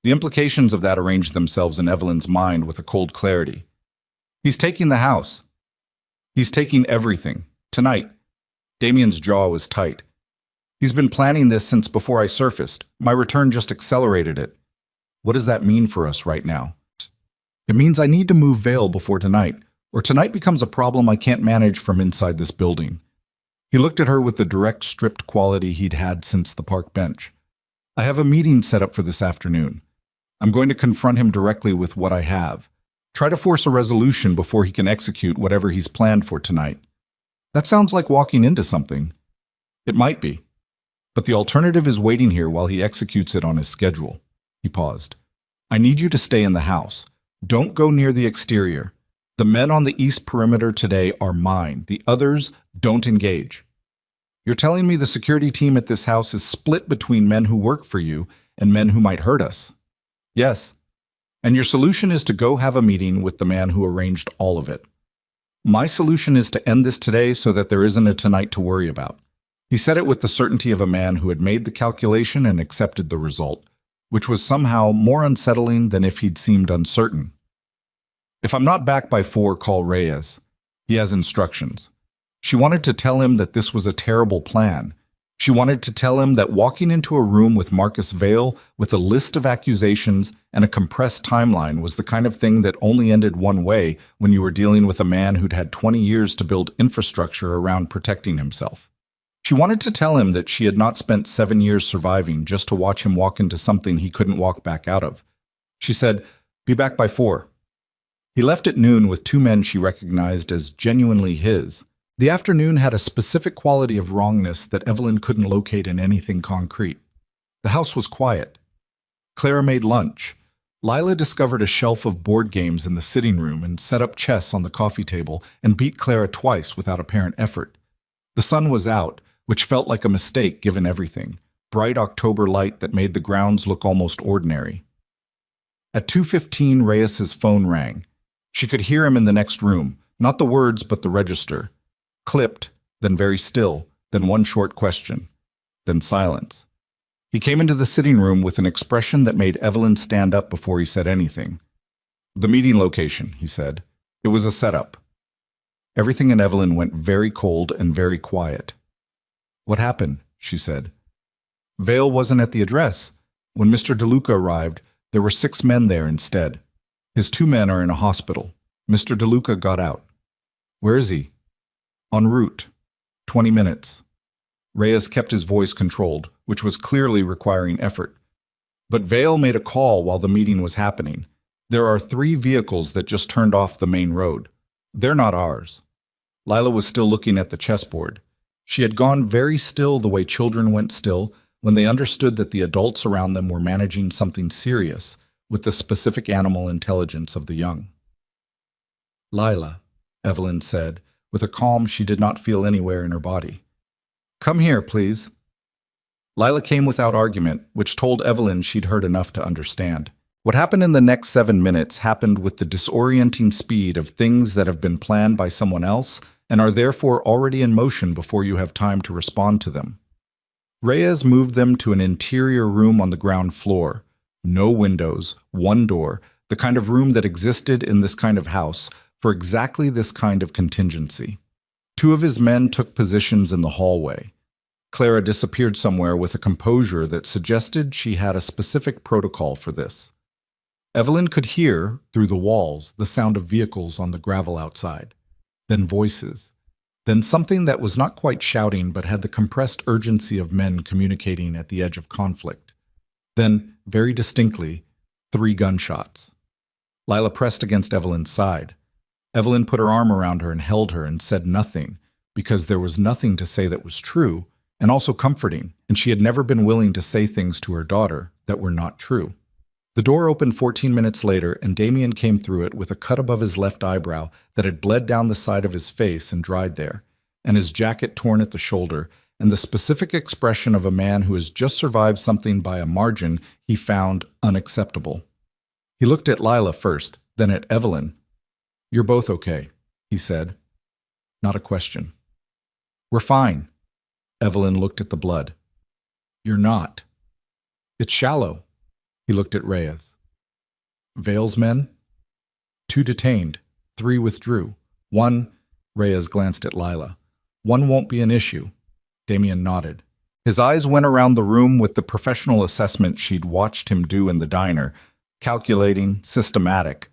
Speaker 1: The implications of that arranged themselves in Evelyn's mind with a cold clarity. He's taking the house. He's taking everything. Tonight. Damien's jaw was tight. He's been planning this since before I surfaced. My return just accelerated it. What does that mean for us right now? It means I need to move Vale before tonight, or tonight becomes a problem I can't manage from inside this building. He looked at her with the direct, stripped quality he'd had since the park bench. I have a meeting set up for this afternoon. I'm going to confront him directly with what I have. Try to force a resolution before he can execute whatever he's planned for tonight. That sounds like walking into something. It might be. But the alternative is waiting here while he executes it on his schedule. He paused. I need you to stay in the house. Don't go near the exterior. The men on the east perimeter today are mine. The others don't engage. You're telling me the security team at this house is split between men who work for you and men who might hurt us? Yes. And your solution is to go have a meeting with the man who arranged all of it. My solution is to end this today so that there isn't a tonight to worry about. He said it with the certainty of a man who had made the calculation and accepted the result, which was somehow more unsettling than if he'd seemed uncertain. If I'm not back by 4, call Reyes. He has instructions. She wanted to tell him that this was a terrible plan. She wanted to tell him that walking into a room with Marcus Vale with a list of accusations and a compressed timeline was the kind of thing that only ended one way when you were dealing with a man who'd had 20 years to build infrastructure around protecting himself. She wanted to tell him that she had not spent 7 years surviving just to watch him walk into something he couldn't walk back out of. She said, "Be back by 4. He left at noon with 2 men she recognized as genuinely his. The afternoon had a specific quality of wrongness that Evelyn couldn't locate in anything concrete. The house was quiet. Clara made lunch. Lila discovered a shelf of board games in the sitting room and set up chess on the coffee table and beat Clara twice without apparent effort. The sun was out, which felt like a mistake given everything, bright October light that made the grounds look almost ordinary. At 2:15, Reyes's phone rang. She could hear him in the next room, not the words but the register. Clipped, then very still, then one short question, then silence. He came into the sitting room with an expression that made Evelyn stand up before he said anything. The meeting location, he said. It was a setup. Everything in Evelyn went very cold and very quiet. What happened? She said. Vale wasn't at the address. When Mr. DeLuca arrived, there were 6 men there instead. His 2 men are in a hospital. Mr. DeLuca got out. Where is he? En route. 20 minutes. Reyes kept his voice controlled, which was clearly requiring effort. But Vale made a call while the meeting was happening. There are 3 vehicles that just turned off the main road. They're not ours. Lila was still looking at the chessboard. She had gone very still the way children went still when they understood that the adults around them were managing something serious with the specific animal intelligence of the young. Lila, Evelyn said, with a calm she did not feel anywhere in her body. Come here, please. Lila came without argument, which told Evelyn she'd heard enough to understand. What happened in the next 7 minutes happened with the disorienting speed of things that have been planned by someone else and are therefore already in motion before you have time to respond to them. Reyes moved them to an interior room on the ground floor. No windows, 1 door, the kind of room that existed in this kind of house for exactly this kind of contingency. 2 of his men took positions in the hallway. Clara disappeared somewhere with a composure that suggested she had a specific protocol for this. Evelyn could hear, through the walls, the sound of vehicles on the gravel outside. Then voices. Then something that was not quite shouting but had the compressed urgency of men communicating at the edge of conflict. Then, very distinctly, 3 gunshots. Lila pressed against Evelyn's side. Evelyn put her arm around her and held her and said nothing, because there was nothing to say that was true, and also comforting, and she had never been willing to say things to her daughter that were not true. The door opened 14 minutes later, and Damien came through it with a cut above his left eyebrow that had bled down the side of his face and dried there, and his jacket torn at the shoulder, and the specific expression of a man who has just survived something by a margin he found unacceptable. He looked at Lila first, then at Evelyn, You're both okay, he said. Not a question. We're fine. Evelyn looked at the blood. You're not. It's shallow. He looked at Reyes. Vale's men? 2 detained. 3 withdrew. 1, Reyes glanced at Lila. 1 won't be an issue. Damien nodded. His eyes went around the room with the professional assessment she'd watched him do in the diner, calculating, systematic,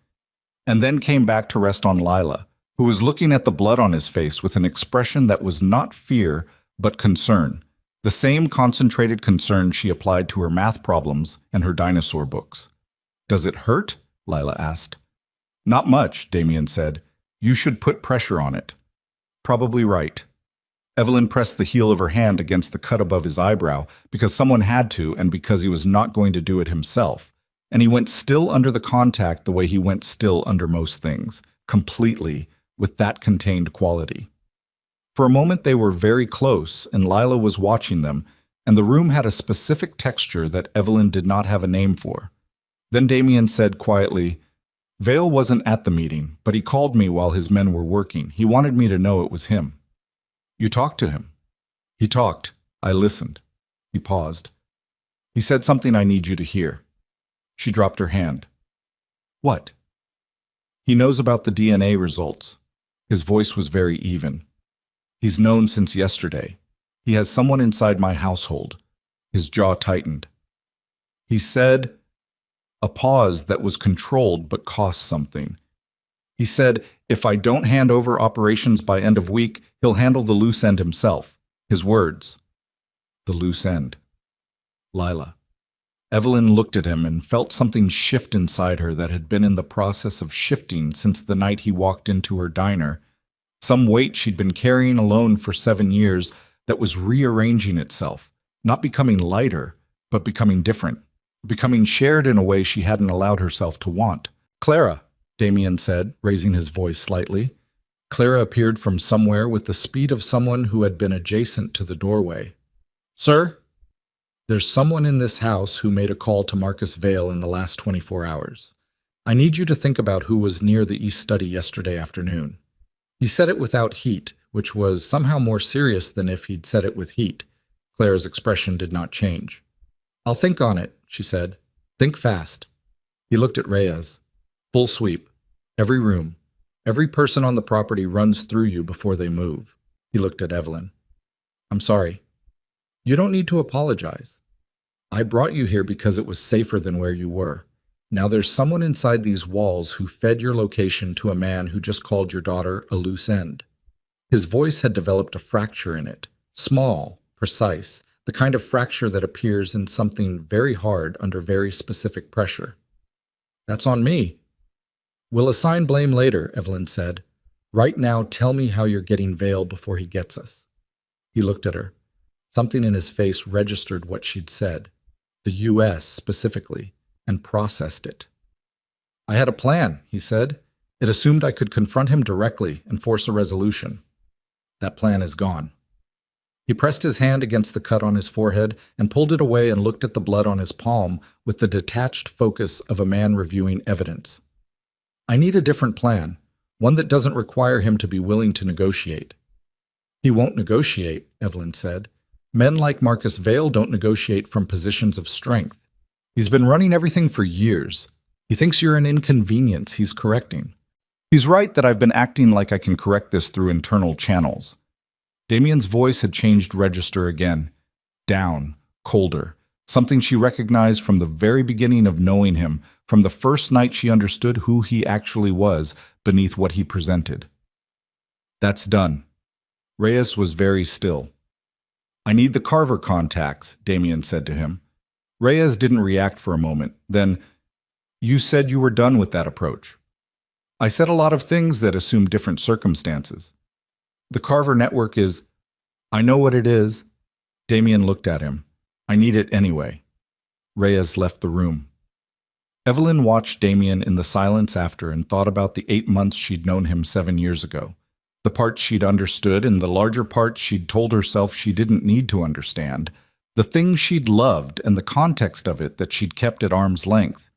Speaker 1: and then came back to rest on Lila, who was looking at the blood on his face with an expression that was not fear, but concern, the same concentrated concern she applied to her math problems and her dinosaur books. Does it hurt? Lila asked. Not much, Damien said. You should put pressure on it. Probably right. Evelyn pressed the heel of her hand against the cut above his eyebrow because someone had to and because he was not going to do it himself. And he went still under the contact the way he went still under most things, completely, with that contained quality. For a moment they were very close, and Lila was watching them, and the room had a specific texture that Evelyn did not have a name for. Then Damien said quietly, Vale wasn't at the meeting, but he called me while his men were working. He wanted me to know it was him. You talked to him. He talked. I listened. He paused. He said something I need you to hear. She dropped her hand. What? He knows about the DNA results. His voice was very even. He's known since yesterday. He has someone inside my household. His jaw tightened. He said, a pause that was controlled but cost something. He said, if I don't hand over operations by end of week, he'll handle the loose end himself. His words. The loose end. Lila. Evelyn looked at him and felt something shift inside her that had been in the process of shifting since the night he walked into her diner. Some weight she'd been carrying alone for 7 years that was rearranging itself, not becoming lighter, but becoming different, becoming shared in a way she hadn't allowed herself to want. Clara, Damien said, raising his voice slightly. Clara appeared from somewhere with the speed of someone who had been adjacent to the doorway. Sir? There's someone in this house who made a call to Marcus Vale in the last 24 hours. I need you to think about who was near the East Study yesterday afternoon. He said it without heat, which was somehow more serious than if he'd said it with heat. Clara's expression did not change. I'll think on it, she said. Think fast. He looked at Reyes. Full sweep. Every room. Every person on the property runs through you before they move. He looked at Evelyn. I'm sorry. You don't need to apologize. I brought you here because it was safer than where you were. Now there's someone inside these walls who fed your location to a man who just called your daughter a loose end. His voice had developed a fracture in it. Small, precise, the kind of fracture that appears in something very hard under very specific pressure. That's on me. We'll assign blame later, Evelyn said. Right now, tell me how you're getting Vale before he gets us. He looked at her. Something in his face registered what she'd said, the U.S. specifically, and processed it. I had a plan, he said. It assumed I could confront him directly and force a resolution. That plan is gone. He pressed his hand against the cut on his forehead and pulled it away and looked at the blood on his palm with the detached focus of a man reviewing evidence. I need a different plan, one that doesn't require him to be willing to negotiate. He won't negotiate, Evelyn said. Men like Marcus Vale don't negotiate from positions of strength. He's been running everything for years. He thinks you're an inconvenience he's correcting. He's right that I've been acting like I can correct this through internal channels. Damien's voice had changed register again. Down, colder, something she recognized from the very beginning of knowing him, from the first night she understood who he actually was beneath what he presented. That's done. Reyes was very still. I need the Carver contacts, Damien said to him. Reyes didn't react for a moment. Then, you said you were done with that approach. I said a lot of things that assume different circumstances. The Carver network is... I know what it is. Damien looked at him. I need it anyway. Reyes left the room. Evelyn watched Damien in the silence after and thought about the 8 months she'd known him 7 years ago. The parts she'd understood and the larger parts she'd told herself she didn't need to understand. The things she'd loved and the context of it that she'd kept at arm's length.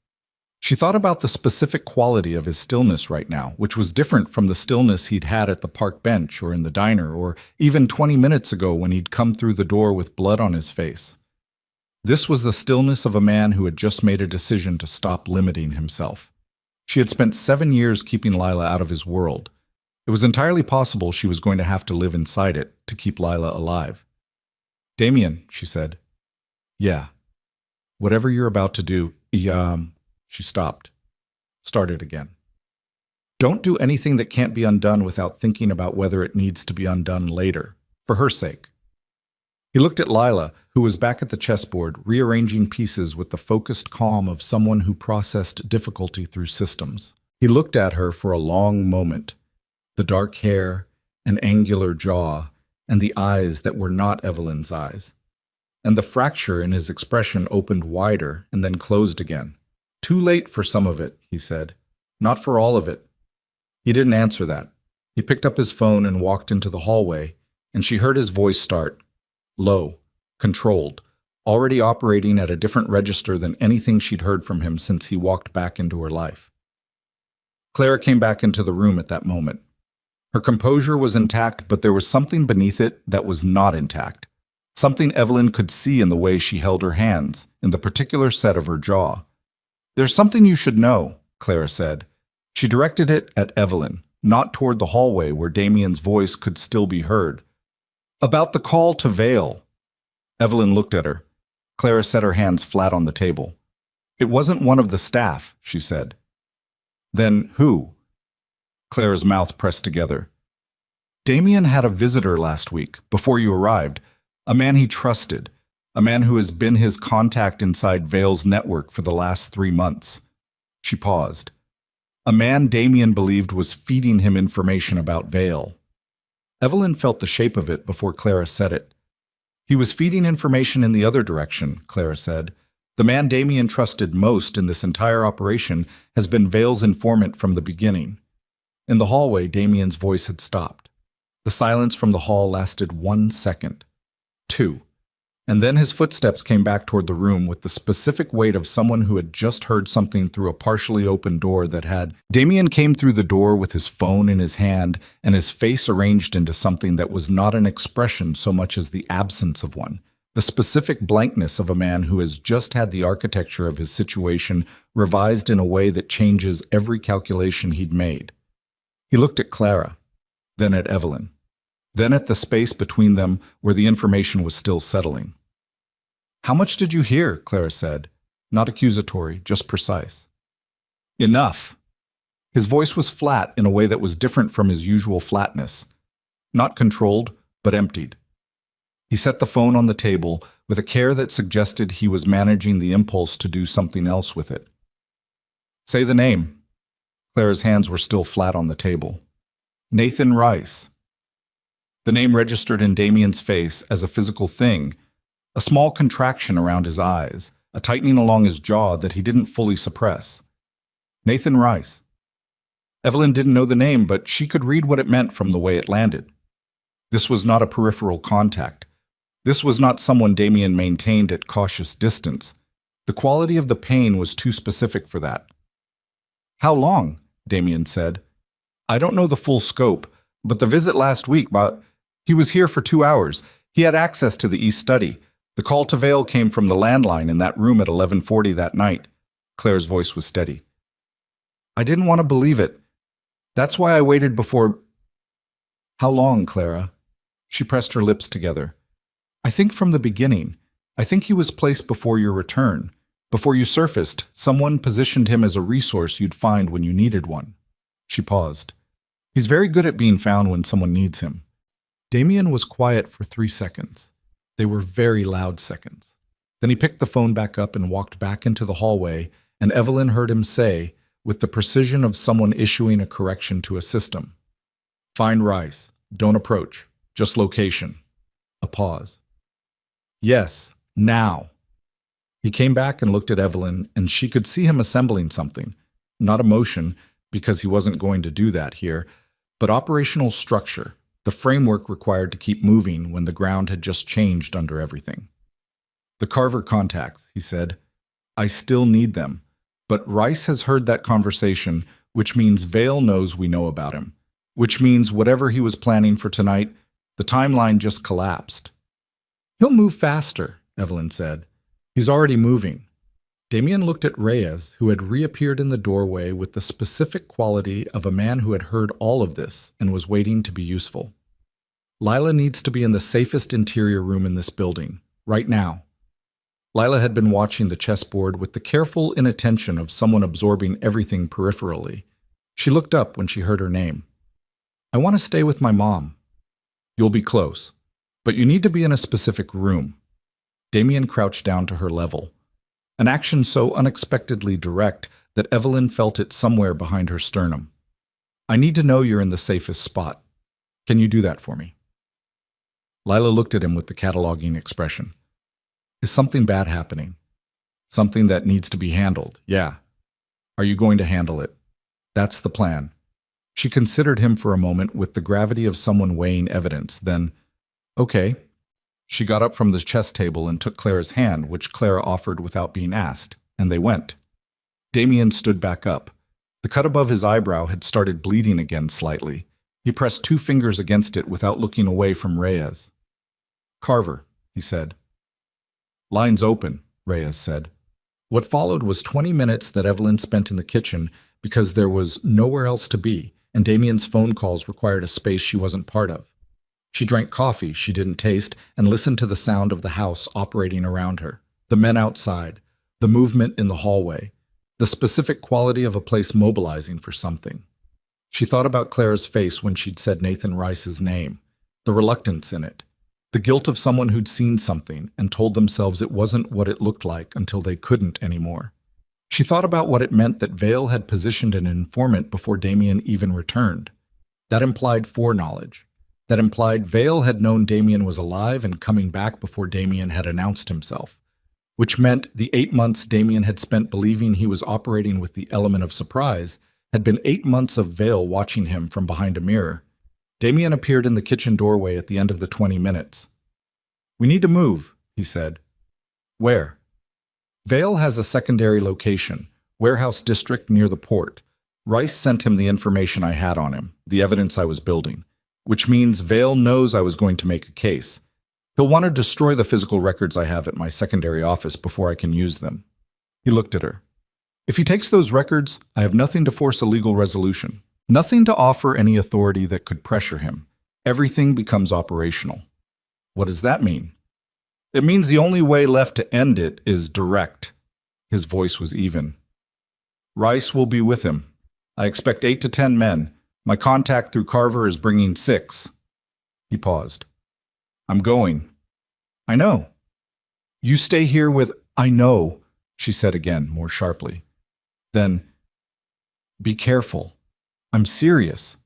Speaker 1: She thought about the specific quality of his stillness right now, which was different from the stillness he'd had at the park bench or in the diner, or even 20 minutes ago when he'd come through the door with blood on his face. This was the stillness of a man who had just made a decision to stop limiting himself. She had spent 7 years keeping Lila out of his world. It was entirely possible she was going to have to live inside it to keep Lila alive. "Damien," she said. "Yeah. Whatever you're about to do, She stopped. Started again. "Don't do anything that can't be undone without thinking about whether it needs to be undone later, for her sake." He looked at Lila, who was back at the chessboard, rearranging pieces with the focused calm of someone who processed difficulty through systems. He looked at her for a long moment. The dark hair, an angular jaw, and the eyes that were not Evelyn's eyes. And the fracture in his expression opened wider and then closed again. "Too late for some of it," he said. "Not for all of it." He didn't answer that. He picked up his phone and walked into the hallway, and she heard his voice start. Low, controlled, already operating at a different register than anything she'd heard from him since he walked back into her life. Clara came back into the room at that moment. Her composure was intact, but there was something beneath it that was not intact. Something Evelyn could see in the way she held her hands, in the particular set of her jaw. "There's something you should know," Clara said. She directed it at Evelyn, not toward the hallway where Damien's voice could still be heard. "About the call to Vale." Evelyn looked at her. Clara set her hands flat on the table. "It wasn't one of the staff," she said. "Then who?" Clara's mouth pressed together. "Damien had a visitor last week, before you arrived, a man he trusted, a man who has been his contact inside Vale's network for the last 3 months. She paused. A man Damien believed was feeding him information about Vale. Evelyn felt the shape of it before Clara said it. "He was feeding information in the other direction," Clara said. "The man Damien trusted most in this entire operation has been Vale's informant from the beginning." In the hallway, Damien's voice had stopped. The silence from the hall lasted 1 second. 2. And then his footsteps came back toward the room with the specific weight of someone who had just heard something through a partially open door that had. Damien came through the door with his phone in his hand and his face arranged into something that was not an expression so much as the absence of one. The specific blankness of a man who has just had the architecture of his situation revised in a way that changes every calculation he'd made. He looked at Clara, then at Evelyn, then at the space between them where the information was still settling. "How much did you hear?" Clara said, not accusatory, just precise. "Enough." His voice was flat in a way that was different from his usual flatness, not controlled, but emptied. He set the phone on the table with a care that suggested he was managing the impulse to do something else with it. "Say the name." Clara's hands were still flat on the table. "Nathan Rice." The name registered in Damien's face as a physical thing, a small contraction around his eyes, a tightening along his jaw that he didn't fully suppress. Nathan Rice. Evelyn didn't know the name, but she could read what it meant from the way it landed. This was not a peripheral contact. This was not someone Damien maintained at cautious distance. The quality of the pain was too specific for that. "How long?" Damien said. "I don't know the full scope, but the visit last week, he was here for 2 hours. He had access to the East Study. The call to Vale came from the landline in that room at 11:40 that night." Claire's voice was steady. "I didn't want to believe it. That's why I waited before—" "How long, Clara?" She pressed her lips together. "I think from the beginning. I think he was placed before your return. Before you surfaced, someone positioned him as a resource you'd find when you needed one." She paused. "He's very good at being found when someone needs him." Damien was quiet for 3 seconds. They were very loud seconds. Then he picked the phone back up and walked back into the hallway, and Evelyn heard him say, with the precision of someone issuing a correction to a system, "Find Rice. Don't approach. Just location." A pause. "Yes, now." He came back and looked at Evelyn, and she could see him assembling something. Not emotion, because he wasn't going to do that here, but operational structure. The framework required to keep moving when the ground had just changed under everything. "The Carver contacts," he said. "I still need them. But Rice has heard that conversation, which means Vale knows we know about him. Which means whatever he was planning for tonight, the timeline just collapsed. He'll move faster, Evelyn said. He's already moving. Damien looked at Reyes, who had reappeared in the doorway with the specific quality of a man who had heard all of this and was waiting to be useful. Lila needs to be in the safest interior room in this building, right now. Lila had been watching the chessboard with the careful inattention of someone absorbing everything peripherally. She looked up when she heard her name. I want to stay with my mom. You'll be close, but you need to be in a specific room. Damien crouched down to her level. An action so unexpectedly direct that Evelyn felt it somewhere behind her sternum. I need to know you're in the safest spot. Can you do that for me? Lila looked at him with the cataloging expression. Is something bad happening? Something that needs to be handled, yeah. Are you going to handle it? That's the plan. She considered him for a moment with the gravity of someone weighing evidence, then, okay. She got up from the chess table and took Clara's hand, which Clara offered without being asked, and they went. Damien stood back up. The cut above his eyebrow had started bleeding again slightly. He pressed 2 fingers against it without looking away from Reyes. Carver, he said. Line's open, Reyes said. What followed was 20 minutes that Evelyn spent in the kitchen because there was nowhere else to be, and Damien's phone calls required a space she wasn't part of. She drank coffee she didn't taste and listened to the sound of the house operating around her, the men outside, the movement in the hallway, the specific quality of a place mobilizing for something. She thought about Clara's face when she'd said Nathan Rice's name, the reluctance in it, the guilt of someone who'd seen something and told themselves it wasn't what it looked like until they couldn't anymore. She thought about what it meant that Vale had positioned an informant before Damien even returned. That implied foreknowledge. That implied Vale had known Damien was alive and coming back before Damien had announced himself, which meant the 8 months Damien had spent believing he was operating with the element of surprise had been 8 months of Vale watching him from behind a mirror. Damien appeared in the kitchen doorway at the end of the 20 minutes. We need to move, he said. Where? Vale has a secondary location, warehouse district near the port. Rice sent him the information I had on him, the evidence I was building. Which means Vale knows I was going to make a case. He'll want to destroy the physical records I have at my secondary office before I can use them. He looked at her. If he takes those records, I have nothing to force a legal resolution. Nothing to offer any authority that could pressure him. Everything becomes operational. What does that mean? It means the only way left to end it is direct. His voice was even. Rice will be with him. I expect 8 to 10 men. My contact through Carver is bringing 6. He paused. I'm going. I know. You stay here with, I know, she said again, more sharply. Then, be careful. I'm serious.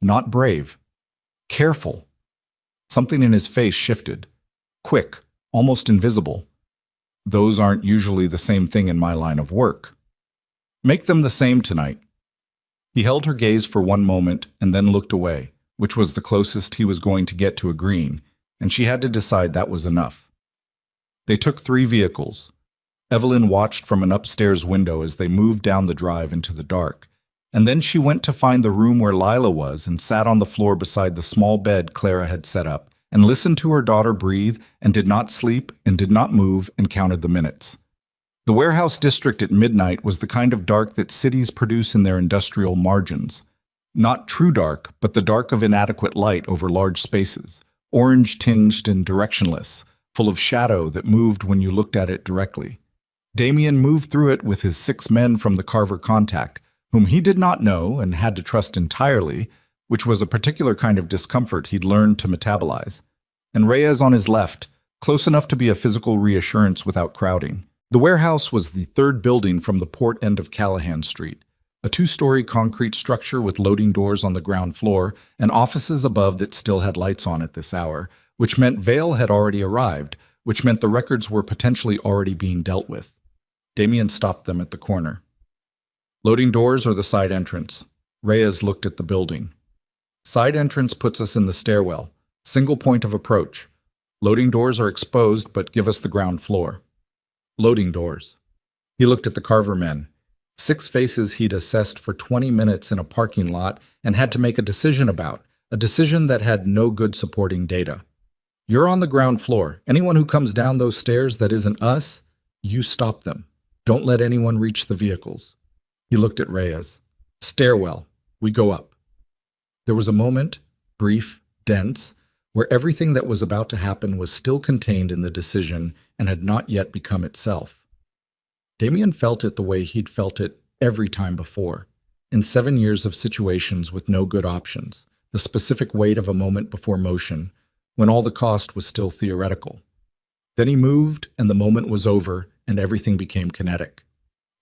Speaker 1: Not brave. Careful. Something in his face shifted. Quick, almost invisible. Those aren't usually the same thing in my line of work. Make them the same tonight. He held her gaze for one moment and then looked away, which was the closest he was going to get to agreeing, and she had to decide that was enough. They took 3 vehicles. Evelyn watched from an upstairs window as they moved down the drive into the dark, and then she went to find the room where Lila was and sat on the floor beside the small bed Clara had set up and listened to her daughter breathe and did not sleep and did not move and counted the minutes. The warehouse district at midnight was the kind of dark that cities produce in their industrial margins. Not true dark, but the dark of inadequate light over large spaces, orange-tinged and directionless, full of shadow that moved when you looked at it directly. Damien moved through it with his 6 men from the Carver contact, whom he did not know and had to trust entirely, which was a particular kind of discomfort he'd learned to metabolize. And Reyes on his left, close enough to be a physical reassurance without crowding. The warehouse was the 3rd building from the port end of Callahan Street, a 2-story concrete structure with loading doors on the ground floor and offices above that still had lights on at this hour, which meant Vale had already arrived, which meant the records were potentially already being dealt with. Damien stopped them at the corner. Loading doors or the side entrance? Reyes looked at the building. Side entrance puts us in the stairwell, single point of approach. Loading doors are exposed but give us the ground floor. Loading doors. He looked at the Carver men. 6 faces he'd assessed for 20 minutes in a parking lot and had to make a decision about, a decision that had no good supporting data. You're on the ground floor. Anyone who comes down those stairs that isn't us, you stop them. Don't let anyone reach the vehicles. He looked at Reyes. Stairwell. We go up. There was a moment, brief, dense, where everything that was about to happen was still contained in the decision and had not yet become itself. Damien felt it the way he'd felt it every time before, in 7 years of situations with no good options, the specific weight of a moment before motion, when all the cost was still theoretical. Then he moved, and the moment was over, and everything became kinetic.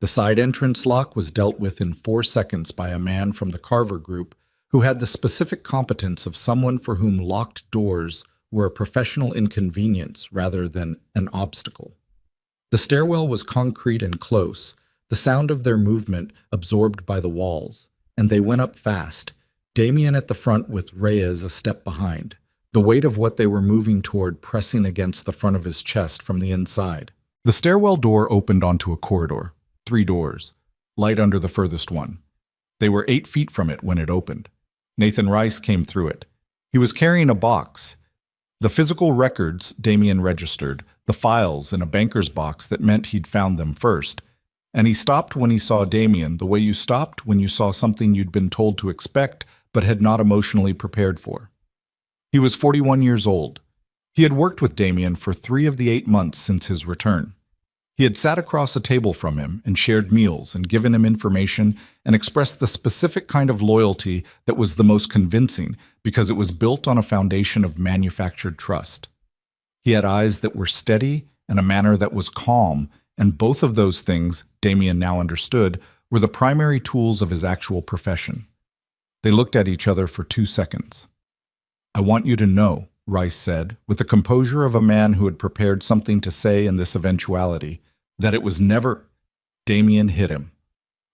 Speaker 1: The side entrance lock was dealt with in 4 seconds by a man from the Carver Group who had the specific competence of someone for whom locked doors were a professional inconvenience rather than an obstacle. The stairwell was concrete and close, the sound of their movement absorbed by the walls, and they went up fast, Damien at the front with Reyes a step behind, the weight of what they were moving toward pressing against the front of his chest from the inside. The stairwell door opened onto a corridor, 3 doors, light under the furthest one. They were 8 feet from it when it opened. Nathan Rice came through it. He was carrying a box. The physical records Damien registered, the files in a banker's box that meant he'd found them first. And he stopped when he saw Damien the way you stopped when you saw something you'd been told to expect but had not emotionally prepared for. He was 41 years old. He had worked with Damien for 3 of the 8 months since his return. He had sat across a table from him and shared meals and given him information and expressed the specific kind of loyalty that was the most convincing because it was built on a foundation of manufactured trust. He had eyes that were steady and a manner that was calm, and both of those things, Damien now understood, were the primary tools of his actual profession. They looked at each other for 2 seconds. "I want you to know," Rice said, with the composure of a man who had prepared something to say in this eventuality, "that it was never—" Damien hit him.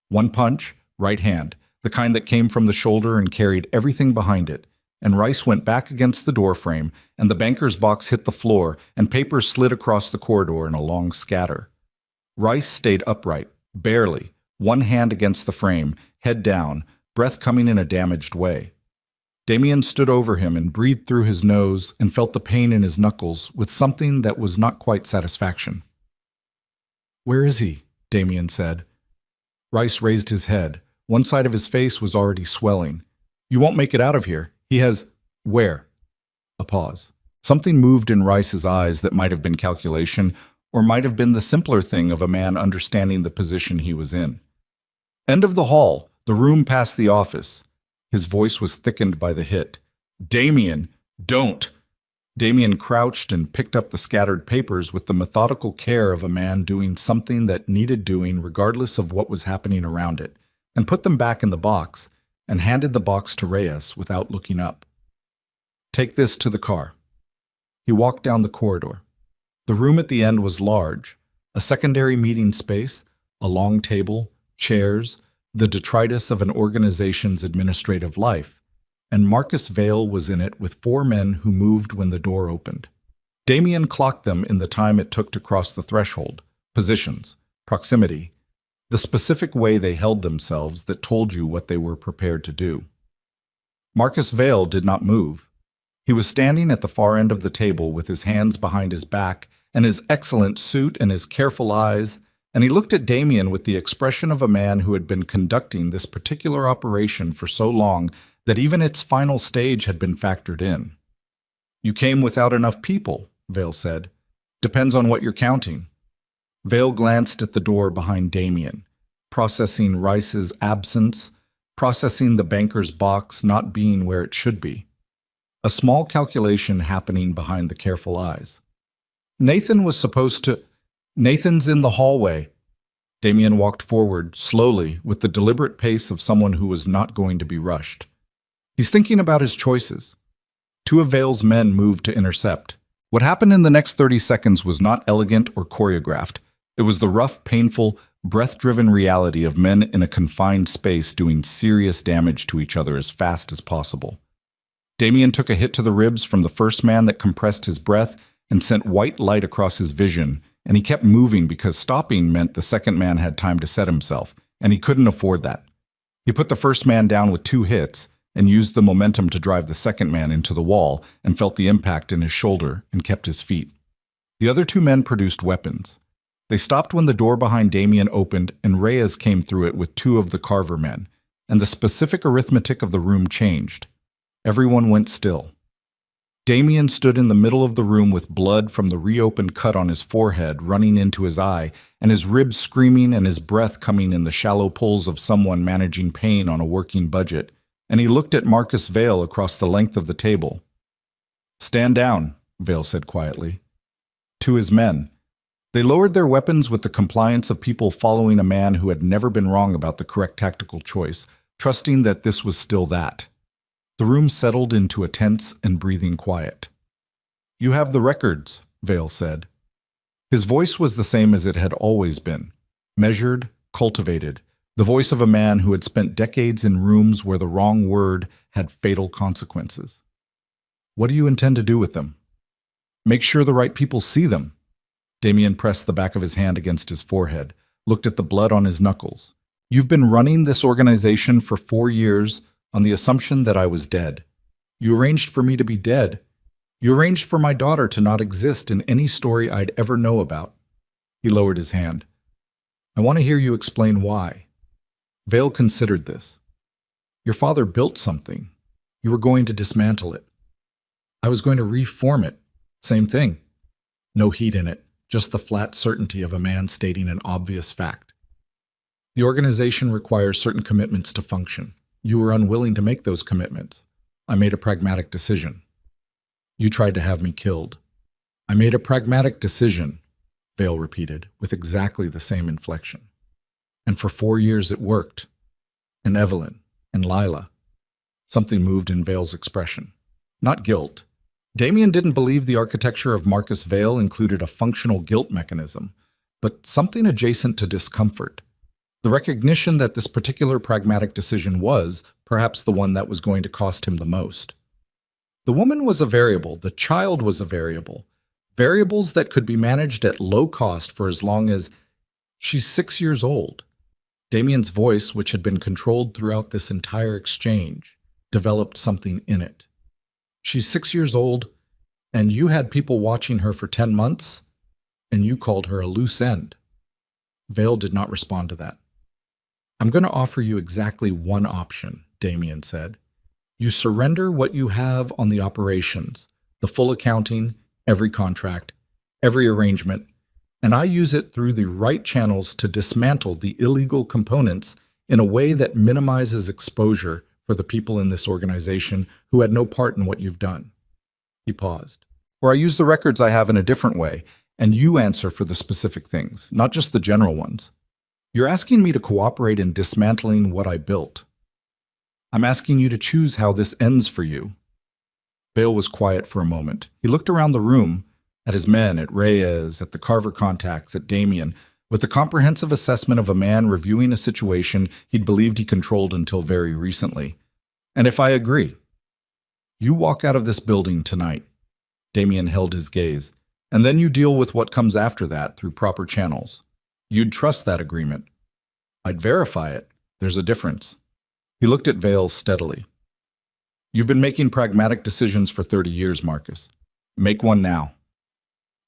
Speaker 1: One punch, right hand, the kind that came from the shoulder and carried everything behind it, and Rice went back against the doorframe, and the banker's box hit the floor, and papers slid across the corridor in a long scatter. Rice stayed upright, barely, one hand against the frame, head down, breath coming in a damaged way. Damien stood over him and breathed through his nose and felt the pain in his knuckles with something that was not quite satisfaction. "Where is he?" Damien said. Rice raised his head. One side of his face was already swelling. "You won't make it out of here. He has—" "Where?" A pause. Something moved in Rice's eyes that might have been calculation, or might have been the simpler thing of a man understanding the position he was in. "End of the hall, the room past the office." His voice was thickened by the hit. "Damien, don't!" Damien crouched and picked up the scattered papers with the methodical care of a man doing something that needed doing regardless of what was happening around it, and put them back in the box, and handed the box to Reyes without looking up. "Take this to the car." He walked down the corridor. The room at the end was large, a secondary meeting space, a long table, chairs, the detritus of an organization's administrative life, and Marcus Vale was in it with 4 men who moved when the door opened. Damien clocked them in the time it took to cross the threshold, positions, proximity, the specific way they held themselves that told you what they were prepared to do. Marcus Vale did not move. He was standing at the far end of the table with his hands behind his back and his excellent suit and his careful eyes, and he looked at Damien with the expression of a man who had been conducting this particular operation for so long that even its final stage had been factored in. "You came without enough people," Vale said. "Depends on what you're counting." Vale glanced at the door behind Damien, processing Rice's absence, processing the banker's box not being where it should be. A small calculation happening behind the careful eyes. "Nathan was supposed to—" "Nathan's in the hallway." Damien walked forward, slowly, with the deliberate pace of someone who was not going to be rushed. "He's thinking about his choices." 2 of Vale's men moved to intercept. What happened in the next 30 seconds was not elegant or choreographed. It was the rough, painful, breath-driven reality of men in a confined space doing serious damage to each other as fast as possible. Damien took a hit to the ribs from the first man that compressed his breath and sent white light across his vision, and he kept moving because stopping meant the second man had time to set himself, and he couldn't afford that. He put the first man down with 2 hits and used the momentum to drive the second man into the wall and felt the impact in his shoulder and kept his feet. The other 2 men produced weapons. They stopped when the door behind Damien opened and Reyes came through it with 2 of the Carver men, and the specific arithmetic of the room changed. Everyone went still. Damien stood in the middle of the room with blood from the reopened cut on his forehead running into his eye, and his ribs screaming and his breath coming in the shallow pulls of someone managing pain on a working budget, and he looked at Marcus Vale across the length of the table. "Stand down," Vale said quietly. To his men, they lowered their weapons with the compliance of people following a man who had never been wrong about the correct tactical choice, trusting that this was still that. The room settled into a tense and breathing quiet. "You have the records," Vale said. His voice was the same as it had always been, measured, cultivated, the voice of a man who had spent decades in rooms where the wrong word had fatal consequences. "What do you intend to do with them?" "Make sure the right people see them." Damien pressed the back of his hand against his forehead, looked at the blood on his knuckles. "You've been running this organization for 4 years on the assumption that I was dead. You arranged for me to be dead. You arranged for my daughter to not exist in any story I'd ever know about." He lowered his hand. "I want to hear you explain why." Vale considered this. "Your father built something. You were going to dismantle it. I was going to reform it. Same thing. No heat in it, just the flat certainty of a man stating an obvious fact. The organization requires certain commitments to function. You were unwilling to make those commitments. I made a pragmatic decision. You tried to have me killed. I made a pragmatic decision," Vale repeated, with exactly the same inflection. "And for 4 years it worked. And Evelyn, and Lila." Something moved in Vale's expression. Not guilt. Damien didn't believe the architecture of Marcus Vale included a functional guilt mechanism, but something adjacent to discomfort. The recognition that this particular pragmatic decision was, perhaps, the one that was going to cost him the most. The woman was a variable, the child was a variable, variables that could be managed at low cost for as long as she's 6 years old. Damien's voice, which had been controlled throughout this entire exchange, developed something in it. "She's 6 years old, and you had people watching her for 10 months, and you called her a loose end." Vale did not respond to that. "I'm going to offer you exactly one option," Damien said. "You surrender what you have on the operations, the full accounting, every contract, every arrangement, and I use it through the right channels to dismantle the illegal components in a way that minimizes exposure for the people in this organization who had no part in what you've done." He paused. "Or I use the records I have in a different way, and you answer for the specific things, not just the general ones. You're asking me to cooperate in dismantling what I built. I'm asking you to choose how this ends for you." Vale was quiet for a moment. He looked around the room, at his men, at Reyes, at the Carver contacts, at Damien, with the comprehensive assessment of a man reviewing a situation he'd believed he controlled until very recently. "And if I agree, you walk out of this building tonight." Damien held his gaze. "And then you deal with what comes after that through proper channels. You'd trust that agreement." "I'd verify it. There's a difference." He looked at Vale steadily. "You've been making pragmatic decisions for 30 years, Marcus. Make one now."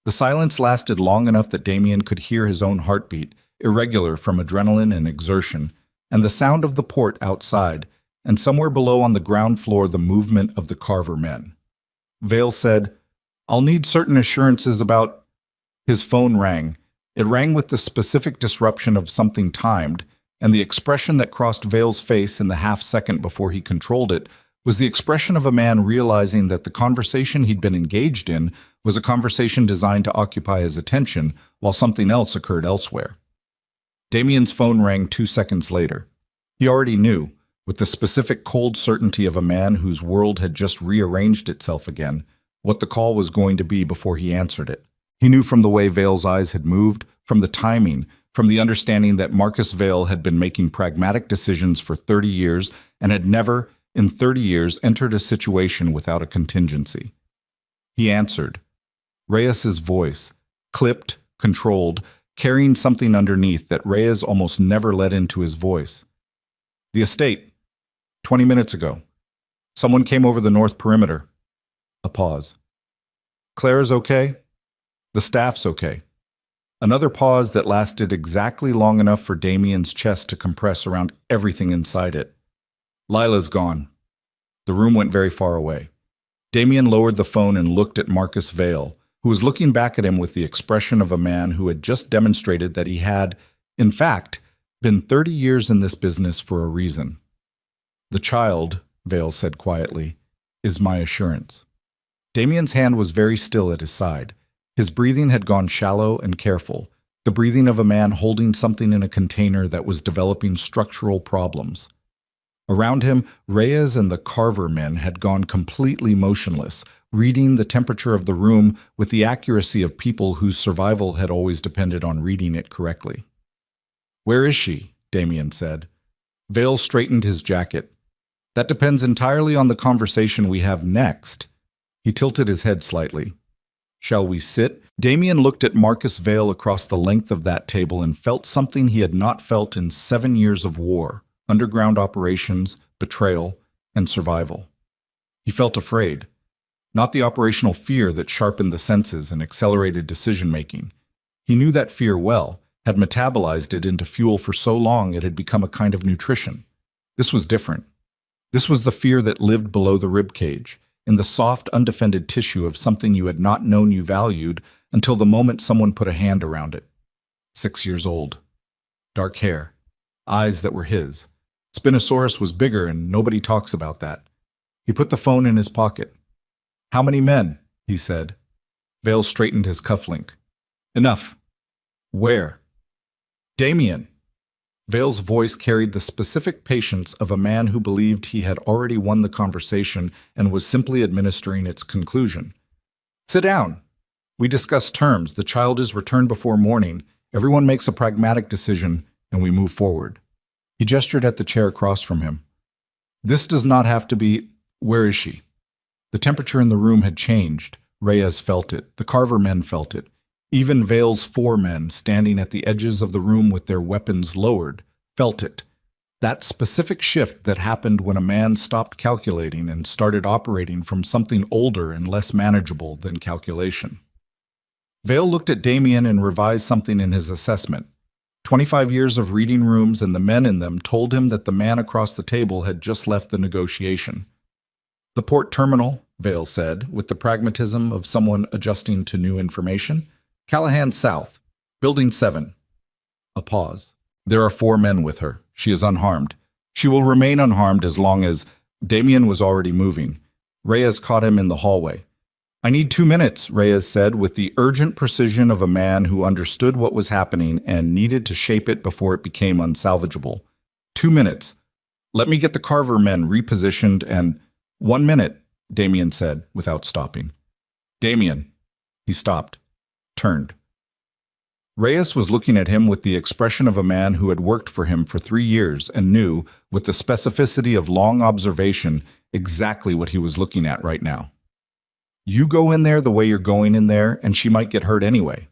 Speaker 1: The silence lasted long enough that Damien could hear his own heartbeat, irregular from adrenaline and exertion, and the sound of the port outside, and somewhere below on the ground floor the movement of the Carver men. Vale said, "I'll need certain assurances about—" His phone rang. It rang with the specific disruption of something timed, and the expression that crossed Vale's face in the half-second before he controlled it was the expression of a man realizing that the conversation he'd been engaged in was a conversation designed to occupy his attention while something else occurred elsewhere. Damien's phone rang 2 seconds later. He already knew, with the specific cold certainty of a man whose world had just rearranged itself again, what the call was going to be before he answered it. He knew from the way Vale's eyes had moved, from the timing, from the understanding that Marcus Vale had been making pragmatic decisions for 30 years and had never, in 30 years, entered a situation without a contingency. He answered. Reyes's voice, clipped, controlled, carrying something underneath that Reyes almost never let into his voice. The estate. 20 minutes ago. Someone came over the north perimeter. A pause. Claire's okay? The staff's okay. Another pause that lasted exactly long enough for Damien's chest to compress around everything inside it. Lila's gone. The room went very far away. Damien lowered the phone and looked at Marcus Vale, who was looking back at him with the expression of a man who had just demonstrated that he had, in fact, been 30 years in this business for a reason. The child, Vale said quietly, is my assurance. Damien's hand was very still at his side. His breathing had gone shallow and careful, the breathing of a man holding something in a container that was developing structural problems. Around him, Reyes and the Carver men had gone completely motionless, reading the temperature of the room with the accuracy of people whose survival had always depended on reading it correctly. Where is she? Damien said. Vale straightened his jacket. That depends entirely on the conversation we have next. He tilted his head slightly. Shall we sit? Damien looked at Marcus Vale across the length of that table and felt something he had not felt in 7 years of war, underground operations, betrayal, and survival. He felt afraid. Not the operational fear that sharpened the senses and accelerated decision-making. He knew that fear well, had metabolized it into fuel for so long it had become a kind of nutrition. This was different. This was the fear that lived below the ribcage, in the soft, undefended tissue of something you had not known you valued until the moment someone put a hand around it. 6 years old. Dark hair. Eyes that were his. Spinosaurus was bigger, and nobody talks about that. He put the phone in his pocket. How many men? He said. Vale straightened his cufflink. Enough. Where? Damien. Vale's voice carried the specific patience of a man who believed he had already won the conversation and was simply administering its conclusion. Sit down. We discuss terms. The child is returned before morning. Everyone makes a pragmatic decision, and we move forward. He gestured at the chair across from him. This does not have to be... Where is she? The temperature in the room had changed. Reyes felt it. The Carver men felt it. Even Vale's 4 men, standing at the edges of the room with their weapons lowered, felt it. That specific shift that happened when a man stopped calculating and started operating from something older and less manageable than calculation. Vale looked at Damien and revised something in his assessment. 25 years of reading rooms and the men in them told him that the man across the table had just left the negotiation. The port terminal, Vale said, with the pragmatism of someone adjusting to new information. Callahan South, Building 7. A pause. There are 4 men with her. She is unharmed. She will remain unharmed as long as... Damien was already moving. Reyes caught him in the hallway. I need 2 minutes, Reyes said, with the urgent precision of a man who understood what was happening and needed to shape it before it became unsalvageable. 2 minutes. Let me get the Carver men repositioned and... 1 minute, Damien said, without stopping. Damien. He stopped. Turned. Reyes was looking at him with the expression of a man who had worked for him for 3 years and knew, with the specificity of long observation, exactly what he was looking at right now. You go in there the way you're going in there, and she might get hurt anyway.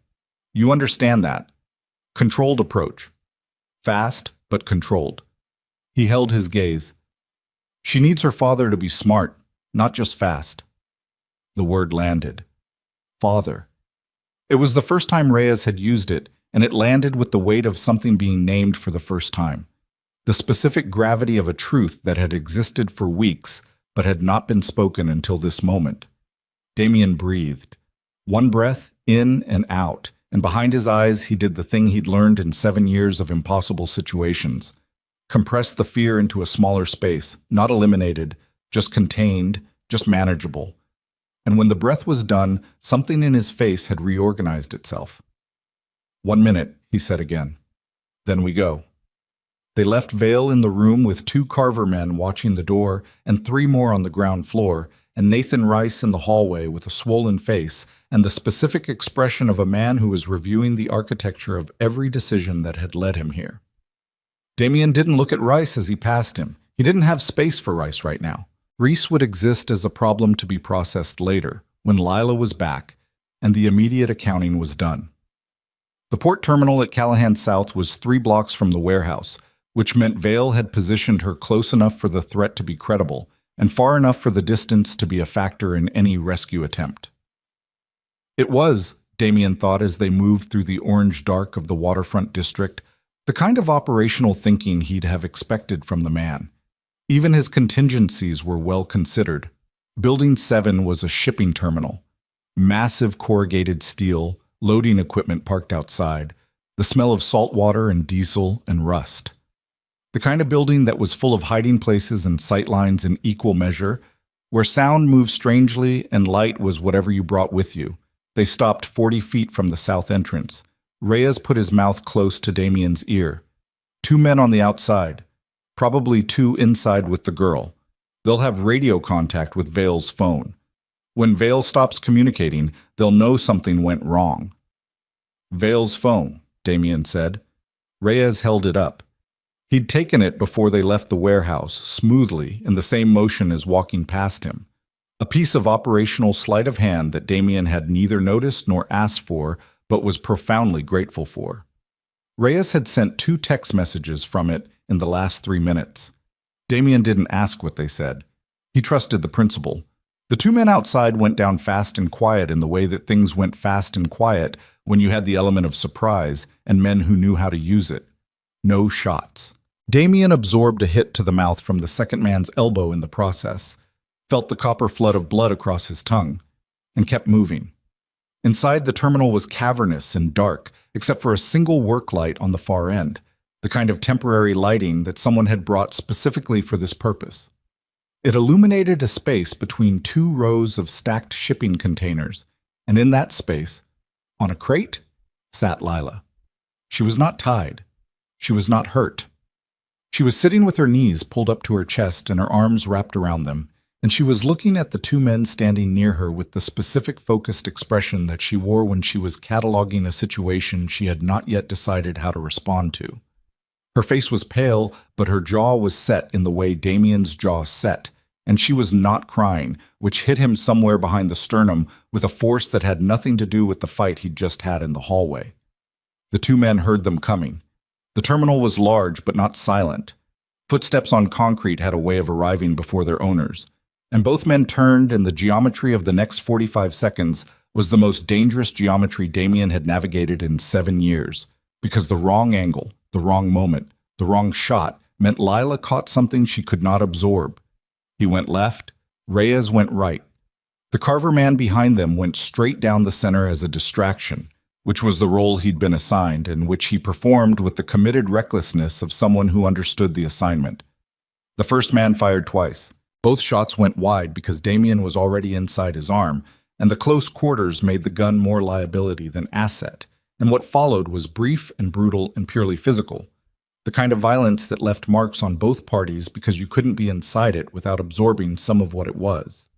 Speaker 1: You understand that. Controlled approach. Fast, but controlled. He held his gaze. She needs her father to be smart, not just fast. The word landed. Father. It was the first time Reyes had used it, and it landed with the weight of something being named for the first time. The specific gravity of a truth that had existed for weeks, but had not been spoken until this moment. Damien breathed. 1 breath, in and out, and behind his eyes he did the thing he'd learned in 7 years of impossible situations. Compressed the fear into a smaller space, not eliminated, just contained, just manageable. And when the breath was done, something in his face had reorganized itself. 1 minute, he said again. Then we go. They left Vale in the room with 2 Carver men watching the door and 3 more on the ground floor, and Nathan Rice in the hallway with a swollen face and the specific expression of a man who was reviewing the architecture of every decision that had led him here. Damien didn't look at Rice as he passed him. He didn't have space for Rice right now. Reese would exist as a problem to be processed later, when Lila was back, and the immediate accounting was done. The port terminal at Callahan South was 3 blocks from the warehouse, which meant Vale had positioned her close enough for the threat to be credible, and far enough for the distance to be a factor in any rescue attempt. It was, Damien thought as they moved through the orange dark of the waterfront district, the kind of operational thinking he'd have expected from the man. Even his contingencies were well considered. Building 7 was a shipping terminal. Massive corrugated steel, loading equipment parked outside, the smell of salt water and diesel and rust. The kind of building that was full of hiding places and sightlines in equal measure, where sound moved strangely and light was whatever you brought with you. They stopped 40 feet from the south entrance. Reyes put his mouth close to Damien's ear. 2 men on the outside, probably 2 inside with the girl. They'll have radio contact with Vale's phone. When Vale stops communicating, they'll know something went wrong. Vale's phone, Damien said. Reyes held it up. He'd taken it before they left the warehouse, smoothly, in the same motion as walking past him. A piece of operational sleight of hand that Damien had neither noticed nor asked for, but was profoundly grateful for. Reyes had sent 2 text messages from it in the last 3 minutes. Damien didn't ask what they said. He trusted the principle. The 2 men outside went down fast and quiet in the way that things went fast and quiet when you had the element of surprise and men who knew how to use it. No shots. Damien absorbed a hit to the mouth from the second man's elbow in the process, felt the copper flood of blood across his tongue, and kept moving. Inside, the terminal was cavernous and dark, except for a single work light on the far end, the kind of temporary lighting that someone had brought specifically for this purpose. It illuminated a space between 2 rows of stacked shipping containers, and in that space, on a crate, sat Lila. She was not tied. She was not hurt. She was sitting with her knees pulled up to her chest and her arms wrapped around them, and she was looking at the 2 men standing near her with the specific focused expression that she wore when she was cataloging a situation she had not yet decided how to respond to. Her face was pale, but her jaw was set in the way Damien's jaw set, and she was not crying, which hit him somewhere behind the sternum with a force that had nothing to do with the fight he'd just had in the hallway. The 2 men heard them coming. The terminal was large but not silent. Footsteps on concrete had a way of arriving before their owners, and both men turned, and the geometry of the next 45 seconds was the most dangerous geometry Damien had navigated in 7 years, because the wrong angle, the wrong moment, the wrong shot meant Lila caught something she could not absorb. He went left, Reyes went right. The Carver man behind them went straight down the center as a distraction, which was the role he'd been assigned and which he performed with the committed recklessness of someone who understood the assignment. The first man fired twice. Both shots went wide because Damien was already inside his arm, and the close quarters made the gun more liability than asset, and what followed was brief and brutal and purely physical. The kind of violence that left marks on both parties because you couldn't be inside it without absorbing some of what it was.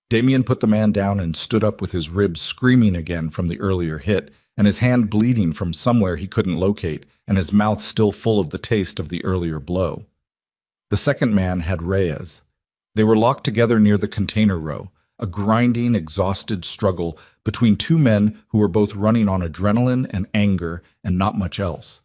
Speaker 1: Damien put the man down and stood up with his ribs screaming again from the earlier hit, and his hand bleeding from somewhere he couldn't locate, and his mouth still full of the taste of the earlier blow. The second man had Reyes. They were locked together near the container row, a grinding, exhausted struggle between 2 men who were both running on adrenaline and anger and not much else.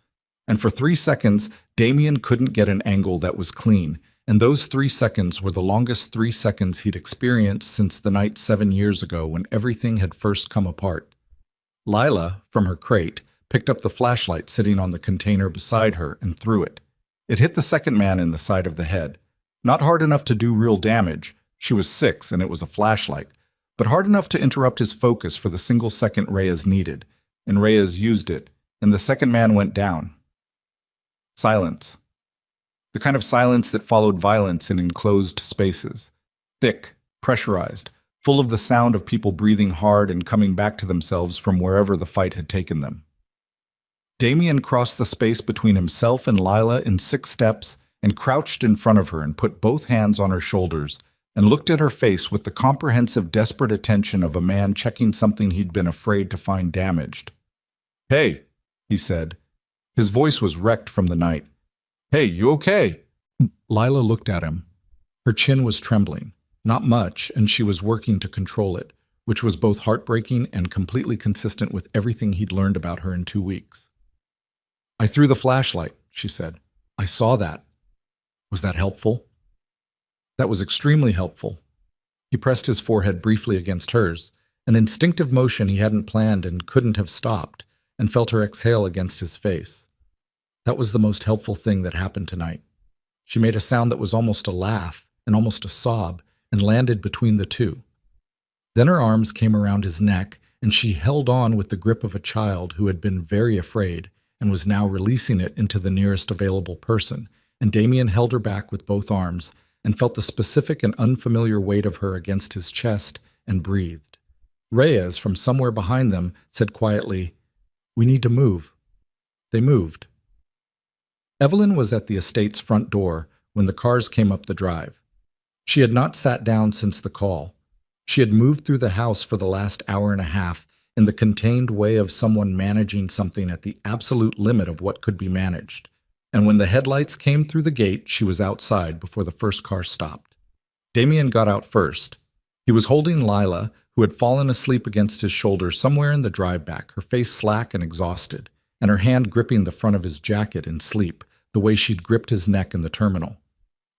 Speaker 1: And for 3 seconds, Damien couldn't get an angle that was clean, and those 3 seconds were the longest 3 seconds he'd experienced since the night 7 years ago when everything had first come apart. Lila, from her crate, picked up the flashlight sitting on the container beside her and threw it. It hit the second man in the side of the head. Not hard enough to do real damage, she was 6 and it was a flashlight, but hard enough to interrupt his focus for the single second Reyes needed, and Reyes used it, and the second man went down. Silence. The kind of silence that followed violence in enclosed spaces. Thick, pressurized, full of the sound of people breathing hard and coming back to themselves from wherever the fight had taken them. Damien crossed the space between himself and Lila in 6 steps and crouched in front of her and put both hands on her shoulders and looked at her face with the comprehensive, desperate attention of a man checking something he'd been afraid to find damaged. "Hey," he said. His voice was wrecked from the night. "Hey, you okay?" Lila looked at him. Her chin was trembling. Not much, and she was working to control it, which was both heartbreaking and completely consistent with everything he'd learned about her in 2 weeks. "I threw the flashlight," she said. "I saw that. Was that helpful?" "That was extremely helpful." He pressed his forehead briefly against hers, an instinctive motion he hadn't planned and couldn't have stopped, and felt her exhale against his face. "That was the most helpful thing that happened tonight." She made a sound that was almost a laugh and almost a sob and landed between the two. Then her arms came around his neck, and she held on with the grip of a child who had been very afraid and was now releasing it into the nearest available person, and Damien held her back with both arms and felt the specific and unfamiliar weight of her against his chest and breathed. Reyes, from somewhere behind them, said quietly, "We need to move." They moved. Evelyn was at the estate's front door when the cars came up the drive. She had not sat down since the call. She had moved through the house for the last hour and a half in the contained way of someone managing something at the absolute limit of what could be managed. And when the headlights came through the gate, she was outside before the first car stopped. Damien got out first. He was holding Lila, who had fallen asleep against his shoulder somewhere in the drive back, her face slack and exhausted, and her hand gripping the front of his jacket in sleep, the way she'd gripped his neck in the terminal.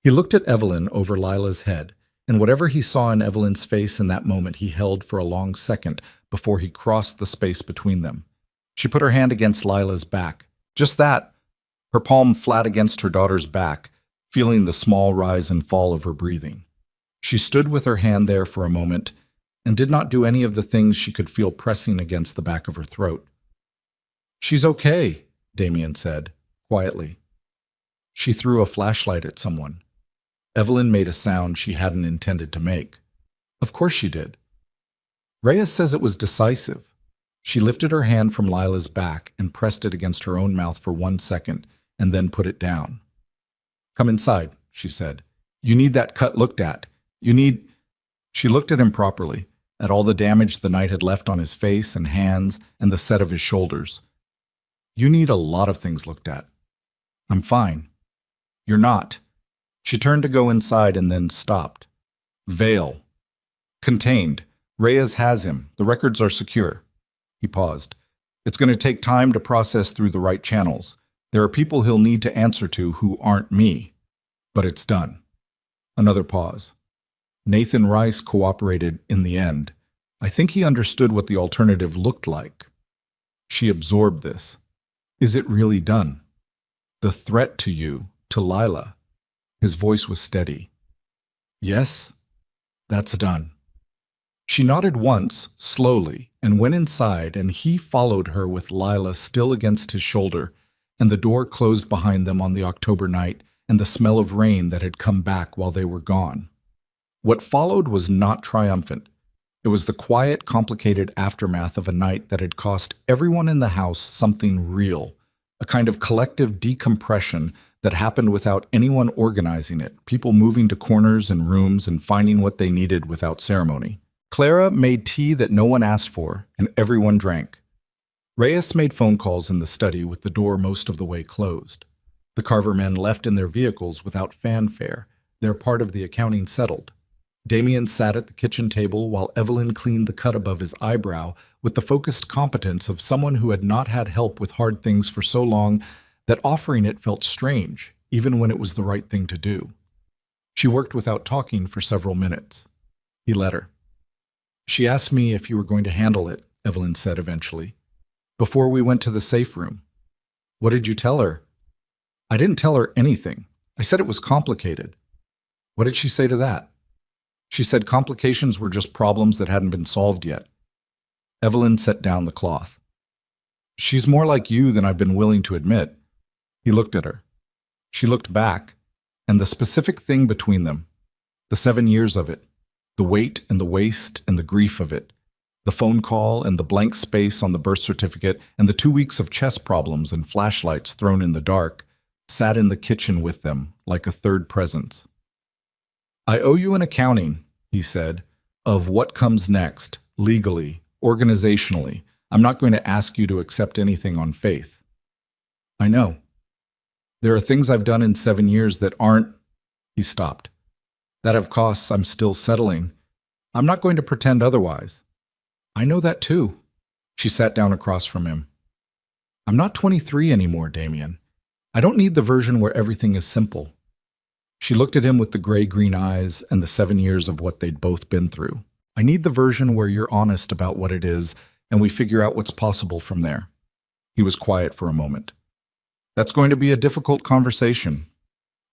Speaker 1: He looked at Evelyn over Lila's head, and whatever he saw in Evelyn's face in that moment he held for a long second before he crossed the space between them. She put her hand against Lila's back. Just that, her palm flat against her daughter's back, feeling the small rise and fall of her breathing. She stood with her hand there for a moment and did not do any of the things she could feel pressing against the back of her throat. "She's okay," Damien said, quietly. She threw a flashlight at someone. Evelyn made a sound she hadn't intended to make. Of course she did. Reyes says it was decisive. She lifted her hand from Lila's back and pressed it against her own mouth for 1 second and then put it down. "Come inside," she said. "You need that cut looked at. You need—" She looked at him properly, at all the damage the night had left on his face and hands and the set of his shoulders. "You need a lot of things looked at." "I'm fine." "You're not." She turned to go inside and then stopped. "Veil. Contained. Reyes has him. The records are secure." He paused. "It's going to take time to process through the right channels. There are people he'll need to answer to who aren't me. But it's done." Another pause. Nathan Rice cooperated in the end. I think he understood what the alternative looked like. She absorbed this. "Is it really done? The threat to you, to Lila?" His voice was steady. "Yes, that's done." She nodded once, slowly, and went inside, and he followed her with Lila still against his shoulder, and the door closed behind them on the October night, and the smell of rain that had come back while they were gone. What followed was not triumphant. It was the quiet, complicated aftermath of a night that had cost everyone in the house something real, a kind of collective decompression that happened without anyone organizing it, people moving to corners and rooms and finding what they needed without ceremony. Clara made tea that no one asked for, and everyone drank. Reyes made phone calls in the study with the door most of the way closed. The Carver men left in their vehicles without fanfare, their part of the accounting settled. Damien sat at the kitchen table while Evelyn cleaned the cut above his eyebrow with the focused competence of someone who had not had help with hard things for so long that offering it felt strange, even when it was the right thing to do. She worked without talking for several minutes. He let her. "She asked me if you were going to handle it," Evelyn said eventually. "Before we went to the safe room." "What did you tell her?" "I didn't tell her anything. I said it was complicated." "What did she say to that?" "She said complications were just problems that hadn't been solved yet." Evelyn set down the cloth. "She's more like you than I've been willing to admit." He looked at her. She looked back, and the specific thing between them, the 7 years of it, the weight and the waste and the grief of it, the phone call and the blank space on the birth certificate and the 2 weeks of chess problems and flashlights thrown in the dark, sat in the kitchen with them like a third presence. "I owe you an accounting," he said, "of what comes next, legally, organizationally. I'm not going to ask you to accept anything on faith." "I know. There are things I've done in 7 years that aren't—" He stopped. "That have costs I'm still settling. I'm not going to pretend otherwise. I know that too. She sat down across from him. I'm not 23 anymore, Damien. I don't need the version where everything is simple. She looked at him with the gray-green eyes and the 7 years of what they'd both been through. I need the version where you're honest about what it is and we figure out what's possible from there. He was quiet for a moment. That's going to be a difficult conversation.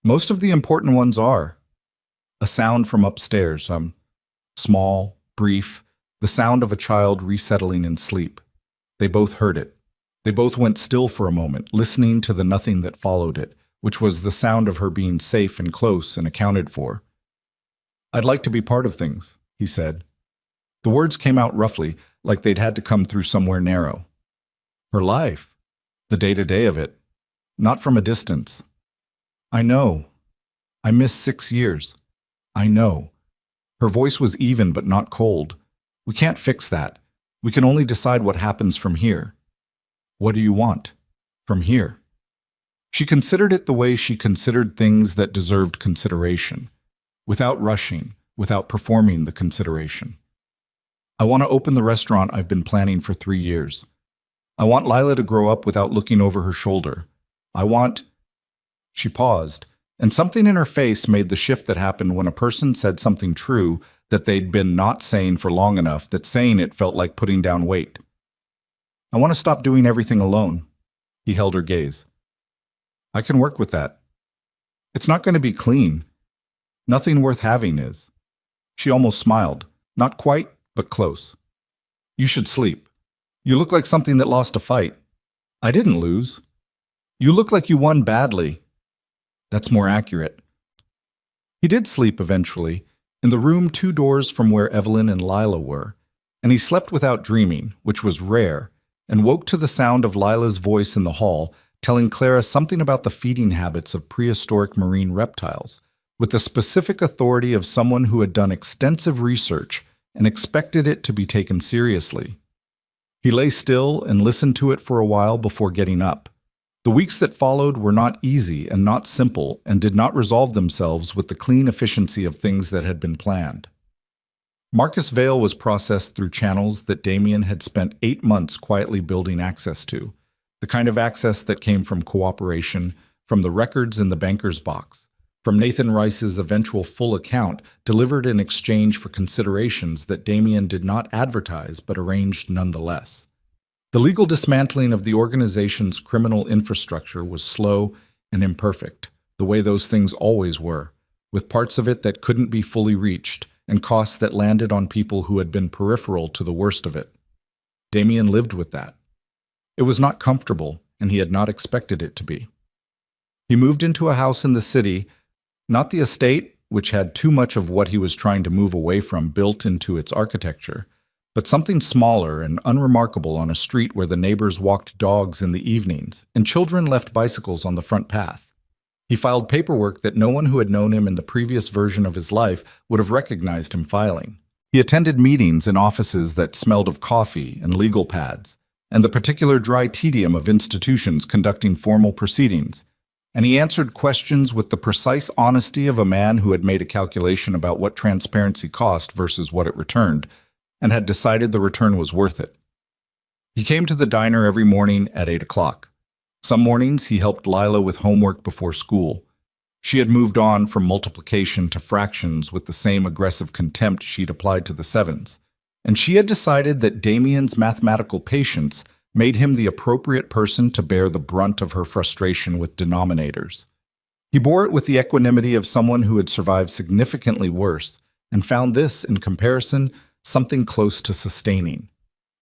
Speaker 1: Most of the important ones are. A sound from upstairs, small, brief, the sound of a child resettling in sleep. They both heard it. They both went still for a moment, listening to the nothing that followed it, which was the sound of her being safe and close and accounted for. I'd like to be part of things, he said. The words came out roughly, like they'd had to come through somewhere narrow. Her life, the day-to-day of it, not from a distance. I know. I missed 6 years. I know. Her voice was even but not cold. We can't fix that. We can only decide what happens from here. What do you want? From here. She considered it the way she considered things that deserved consideration, without rushing, without performing the consideration. I want to open the restaurant I've been planning for 3 years. I want Lila to grow up without looking over her shoulder. I want... She paused, and something in her face made the shift that happened when a person said something true that they'd been not saying for long enough that saying it felt like putting down weight. I want to stop doing everything alone. He held her gaze. I can work with that. It's not going to be clean. Nothing worth having is. She almost smiled. Not quite, but close. You should sleep. You look like something that lost a fight. I didn't lose. You look like you won badly. That's more accurate. He did sleep eventually, in the room 2 doors from where Evelyn and Lila were, and he slept without dreaming, which was rare, and woke to the sound of Lila's voice in the hall, telling Clara something about the feeding habits of prehistoric marine reptiles, with the specific authority of someone who had done extensive research and expected it to be taken seriously. He lay still and listened to it for a while before getting up. The weeks that followed were not easy and not simple and did not resolve themselves with the clean efficiency of things that had been planned. Marcus Vale was processed through channels that Damien had spent 8 months quietly building access to, the kind of access that came from cooperation, from the records in the banker's box, from Nathan Rice's eventual full account delivered in exchange for considerations that Damien did not advertise but arranged nonetheless. The legal dismantling of the organization's criminal infrastructure was slow and imperfect, the way those things always were, with parts of it that couldn't be fully reached and costs that landed on people who had been peripheral to the worst of it. Damien lived with that. It was not comfortable, and he had not expected it to be. He moved into a house in the city, not the estate, which had too much of what he was trying to move away from built into its architecture, but something smaller and unremarkable on a street where the neighbors walked dogs in the evenings and children left bicycles on the front path. He filed paperwork that no one who had known him in the previous version of his life would have recognized him filing. He attended meetings in offices that smelled of coffee and legal pads, and the particular dry tedium of institutions conducting formal proceedings, and he answered questions with the precise honesty of a man who had made a calculation about what transparency cost versus what it returned, and had decided the return was worth it. He came to the diner every morning at 8 o'clock. Some mornings he helped Lila with homework before school. She had moved on from multiplication to fractions with the same aggressive contempt she'd applied to the sevens, and she had decided that Damien's mathematical patience made him the appropriate person to bear the brunt of her frustration with denominators. He bore it with the equanimity of someone who had survived significantly worse, and found this, in comparison, something close to sustaining.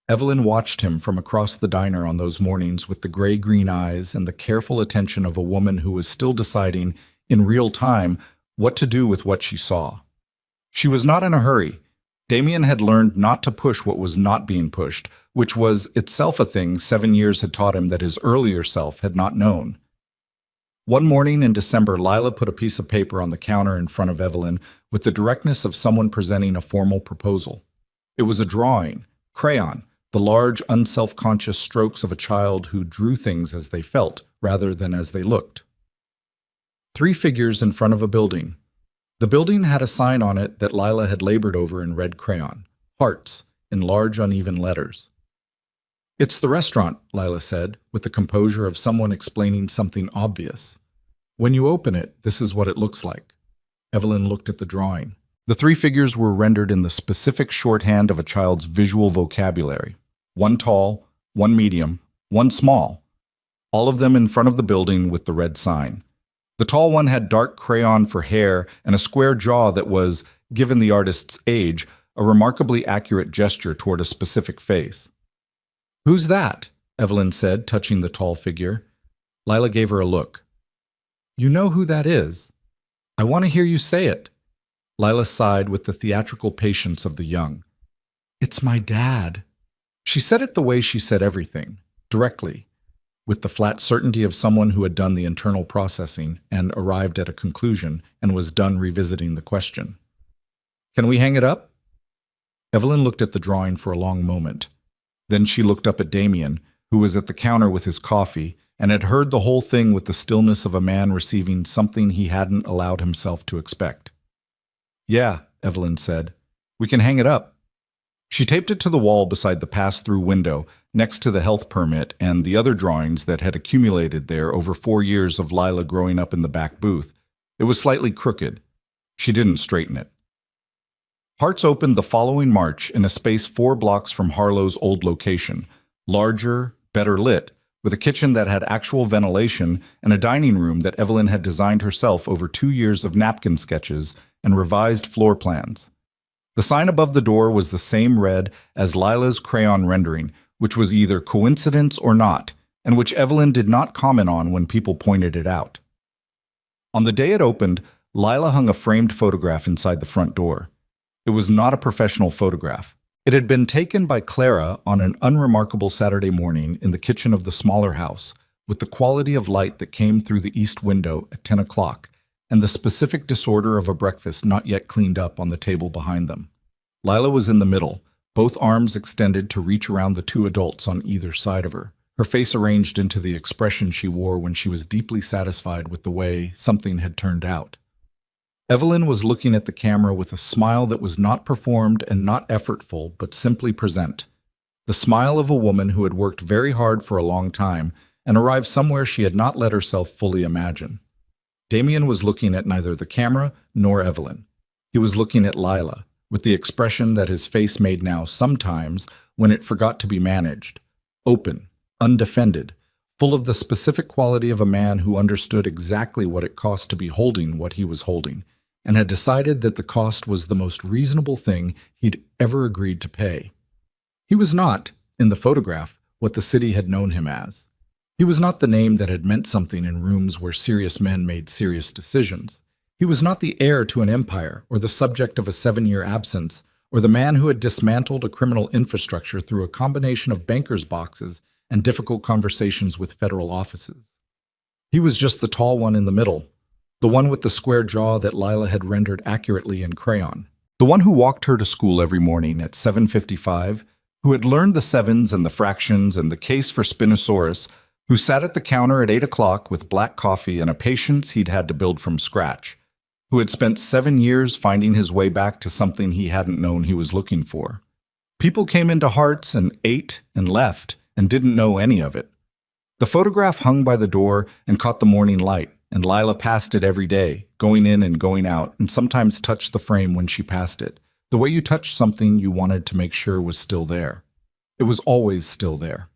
Speaker 1: Evelyn watched him from across the diner on those mornings with the gray-green eyes and the careful attention of a woman who was still deciding, in real time, what to do with what she saw. She was not in a hurry. Damien had learned not to push what was not being pushed, which was itself a thing 7 years had taught him that his earlier self had not known. One morning in December, Lila put a piece of paper on the counter in front of Evelyn with the directness of someone presenting a formal proposal. It was a drawing, crayon, the large, unself-conscious strokes of a child who drew things as they felt rather than as they looked. 3 figures in front of a building. The building had a sign on it that Lila had labored over in red crayon. Hearts, in large, uneven letters. "It's the restaurant," Lila said, with the composure of someone explaining something obvious. "When you open it, this is what it looks like." Evelyn looked at the drawing. The three figures were rendered in the specific shorthand of a child's visual vocabulary. One tall, one medium, one small. All of them in front of the building with the red sign. The tall one had dark crayon for hair and a square jaw that was, given the artist's age, a remarkably accurate gesture toward a specific face. "Who's that?" Evelyn said, touching the tall figure. Lila gave her a look. "You know who that is. I want to hear you say it." Lila sighed with the theatrical patience of the young. "It's my dad." She said it the way she said everything, directly, with the flat certainty of someone who had done the internal processing and arrived at a conclusion and was done revisiting the question. "Can we hang it up?" Evelyn looked at the drawing for a long moment. Then she looked up at Damien, who was at the counter with his coffee, and had heard the whole thing with the stillness of a man receiving something he hadn't allowed himself to expect. "Yeah," Evelyn said. "We can hang it up." She taped it to the wall beside the pass-through window, next to the health permit and the other drawings that had accumulated there over 4 years of Lila growing up in the back booth. It was slightly crooked. She didn't straighten it. Hearts opened the following March in a space 4 blocks from Harlow's old location, larger, better lit, with a kitchen that had actual ventilation and a dining room that Evelyn had designed herself over 2 years of napkin sketches and revised floor plans. The sign above the door was the same red as Lila's crayon rendering, which was either coincidence or not, and which Evelyn did not comment on when people pointed it out. On the day it opened, Lila hung a framed photograph inside the front door. It was not a professional photograph. It had been taken by Clara on an unremarkable Saturday morning in the kitchen of the smaller house, with the quality of light that came through the east window at 10 o'clock, and the specific disorder of a breakfast not yet cleaned up on the table behind them. Lila was in the middle, both arms extended to reach around the 2 adults on either side of her, her face arranged into the expression she wore when she was deeply satisfied with the way something had turned out. Evelyn was looking at the camera with a smile that was not performed and not effortful, but simply present. The smile of a woman who had worked very hard for a long time and arrived somewhere she had not let herself fully imagine. Damien was looking at neither the camera nor Evelyn. He was looking at Lila, with the expression that his face made now sometimes when it forgot to be managed, open, undefended, full of the specific quality of a man who understood exactly what it cost to be holding what he was holding, and had decided that the cost was the most reasonable thing he'd ever agreed to pay. He was not, in the photograph, what the city had known him as. He was not the name that had meant something in rooms where serious men made serious decisions. He was not the heir to an empire, or the subject of a 7-year absence, or the man who had dismantled a criminal infrastructure through a combination of bankers' boxes and difficult conversations with federal offices. He was just the tall one in the middle, the one with the square jaw that Lila had rendered accurately in crayon, the one who walked her to school every morning at 7:55, who had learned the sevens and the fractions and the case for Spinosaurus, who sat at the counter at 8 o'clock with black coffee and a patience he'd had to build from scratch, who had spent 7 years finding his way back to something he hadn't known he was looking for. People came into Hearts and ate and left and didn't know any of it. The photograph hung by the door and caught the morning light, and Lila passed it every day, going in and going out, and sometimes touched the frame when she passed it, the way you touch something you wanted to make sure was still there. It was always still there.